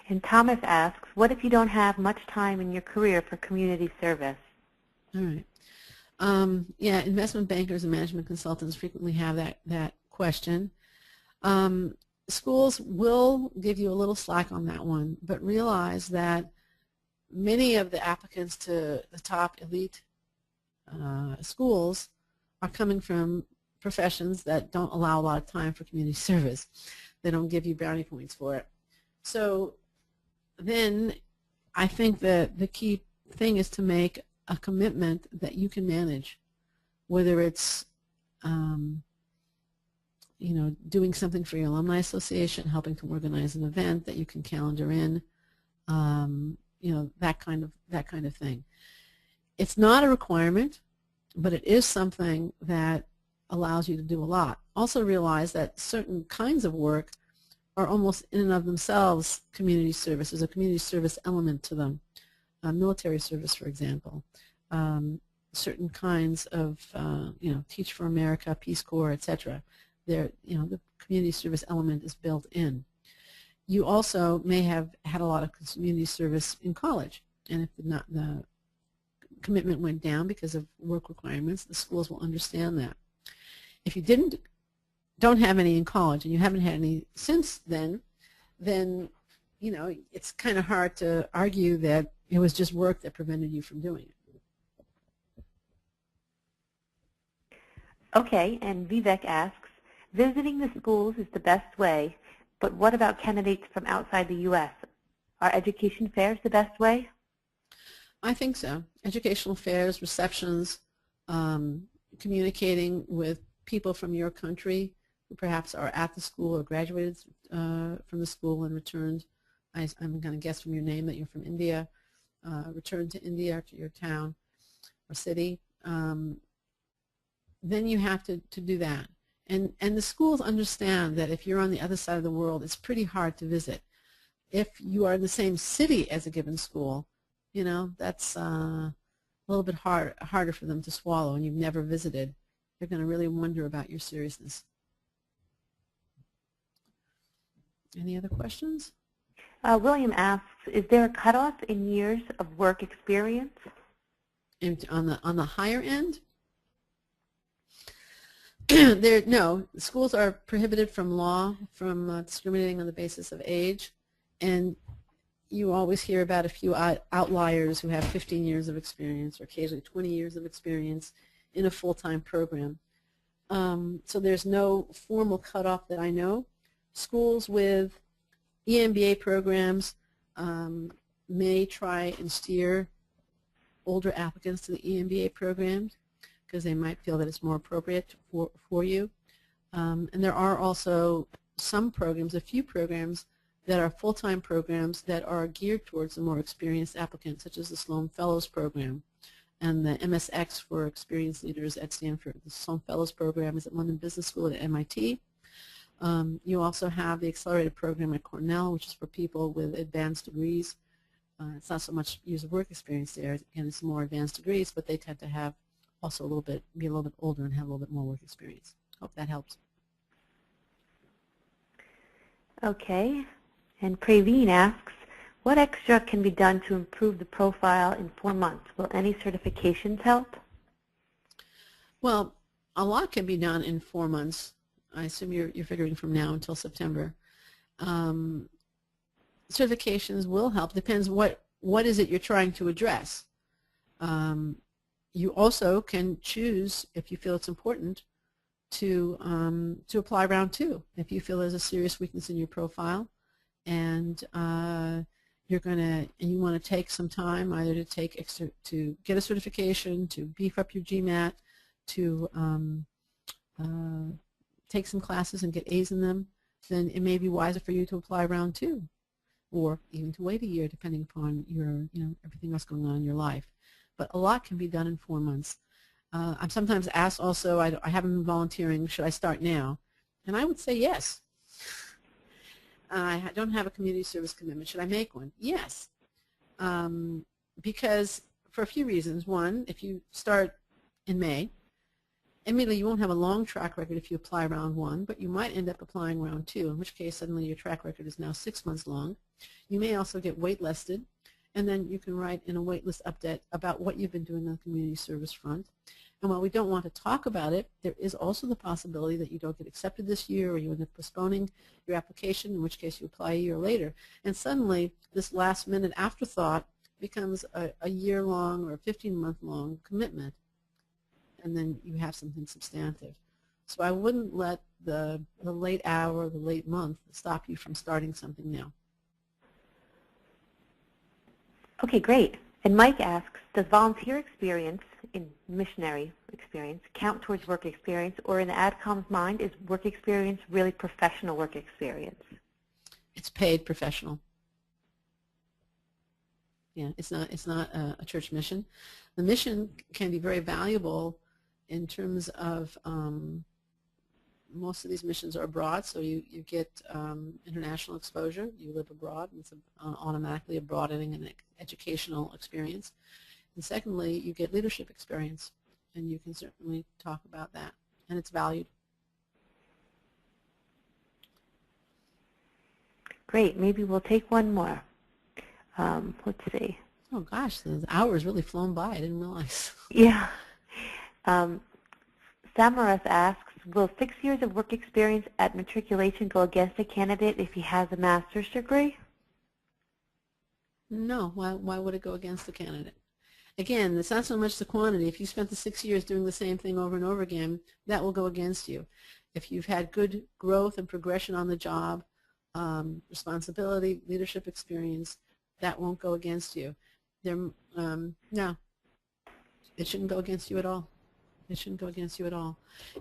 And Thomas asks, what if you don't have much time in your career for community service? All right. Yeah, investment bankers and management consultants frequently have that question. Schools will give you a little slack on that one, but realize that many of the applicants to the top elite schools are coming from professions that don't allow a lot of time for community service. They don't give you brownie points for it. So then I think that the key thing is to make a commitment that you can manage, whether it's you know, doing something for your alumni association, helping to organize an event that you can calendar in, you know, that kind of thing. It's not a requirement, but it is something that allows you to do a lot. Also realize that certain kinds of work are almost in and of themselves community service. There's a community service element to them. Military service, for example. Certain kinds of, you know, Teach for America, Peace Corps, etc. There, you know, the community service element is built in. You also may have had a lot of community service in college, and if the commitment went down because of work requirements, the schools will understand that. If you don't have any in college and you haven't had any since then you know, it's kind of hard to argue that it was just work that prevented you from doing it. Okay, and Vivek asks, Visiting the schools is the best way, but what about candidates from outside the U.S.? Are education fairs the best way? I think so. Educational fairs, receptions, communicating with people from your country who perhaps are at the school or graduated from the school and returned. I'm going to guess from your name that you're from India. Returned to India or to your town or city. Then you have to do that. And the schools understand that if you're on the other side of the world, it's pretty hard to visit. If you are in the same city as a given school, you know, that's a little bit harder for them to swallow, and you've never visited. They're going to really wonder about your seriousness. Any other questions? William asks, is there a cutoff in years of work experience? And on the higher end? No, schools are prohibited from law from discriminating on the basis of age, and you always hear about a few outliers who have 15 years of experience or occasionally 20 years of experience in a full-time program. So there's no formal cutoff that I know. Schools with MBA programs may try and steer older applicants to the MBA programs because they might feel that it's more appropriate for you. And there are also some programs, a few programs, that are full-time programs that are geared towards a more experienced applicant, such as the Sloan Fellows Program and the MSX for experienced leaders at Stanford. The Sloan Fellows Program is at London Business School at MIT. You also have the accelerated program at Cornell, which is for people with advanced degrees. It's not so much years of work experience there, and it's more advanced degrees, but they tend to have also be a little bit older and have a little bit more work experience. Hope that helps. Okay. And Praveen asks, what extra can be done to improve the profile in 4 months? Will any certifications help? Well, a lot can be done in 4 months. I assume you're figuring from now until September. Certifications will help. Depends what is it you're trying to address. You also can choose, if you feel it's important, to apply round 2 if you feel there's a serious weakness in your profile, and you want to take some time either to get a certification, to beef up your GMAT, to take some classes and get A's in them. Then it may be wiser for you to apply round 2, or even to wait a year, depending upon your everything else going on in your life. But a lot can be done in 4 months. I'm sometimes asked also, I haven't been volunteering, should I start now? And I would say yes. I don't have a community service commitment. Should I make one? Yes. Because for a few reasons. One, if you start in May, admittedly you won't have a long track record if you apply round 1, but you might end up applying round 2, in which case suddenly your track record is now 6 months long. You may also get waitlisted, and then you can write in a waitlist update about what you've been doing on the community service front. And while we don't want to talk about it, there is also the possibility that you don't get accepted this year, or you end up postponing your application, in which case you apply a year later. And suddenly this last-minute afterthought becomes a year-long or a 15-month-long commitment, and then you have something substantive. So I wouldn't let the late hour or the late month stop you from starting something now. Okay, great. And Mike asks, does volunteer experience in missionary experience count towards work experience, or in the AdCom's mind, is work experience really professional work experience? It's paid professional. Yeah, it's not a church mission. The mission can be very valuable in terms of most of these missions are abroad, so you get international exposure. You live abroad, and it's automatically a broadening and educational experience. And secondly, you get leadership experience, and you can certainly talk about that, and it's valued. Great. Maybe we'll take one more. Let's see. Oh gosh, the hour's really flown by. I didn't realize. Yeah. Samaras asks, will 6 years of work experience at matriculation go against a candidate if he has a master's degree? No. Why would it go against the candidate? Again, it's not so much the quantity. If you spent the 6 years doing the same thing over and over again, that will go against you. If you've had good growth and progression on the job, responsibility, leadership experience, that won't go against you. No, it shouldn't go against you at all. It shouldn't go against you at all.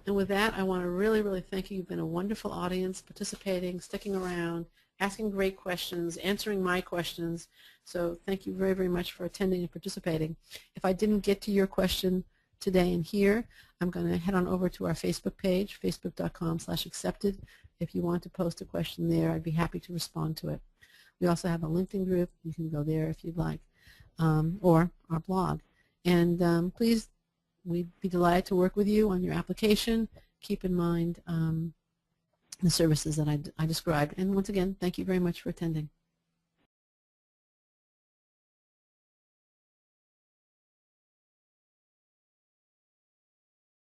And with that, I want to really, really thank you. You've been a wonderful audience, participating, sticking around, asking great questions, answering my questions. So thank you very, very much for attending and participating. If I didn't get to your question today and here, I'm going to head on over to our Facebook page, facebook.com/accepted. If you want to post a question there, I'd be happy to respond to it. We also have a LinkedIn group. You can go there if you'd like, or our blog. And please, we'd be delighted to work with you on your application. Keep in mind the services that I described. And once again, thank you very much for attending.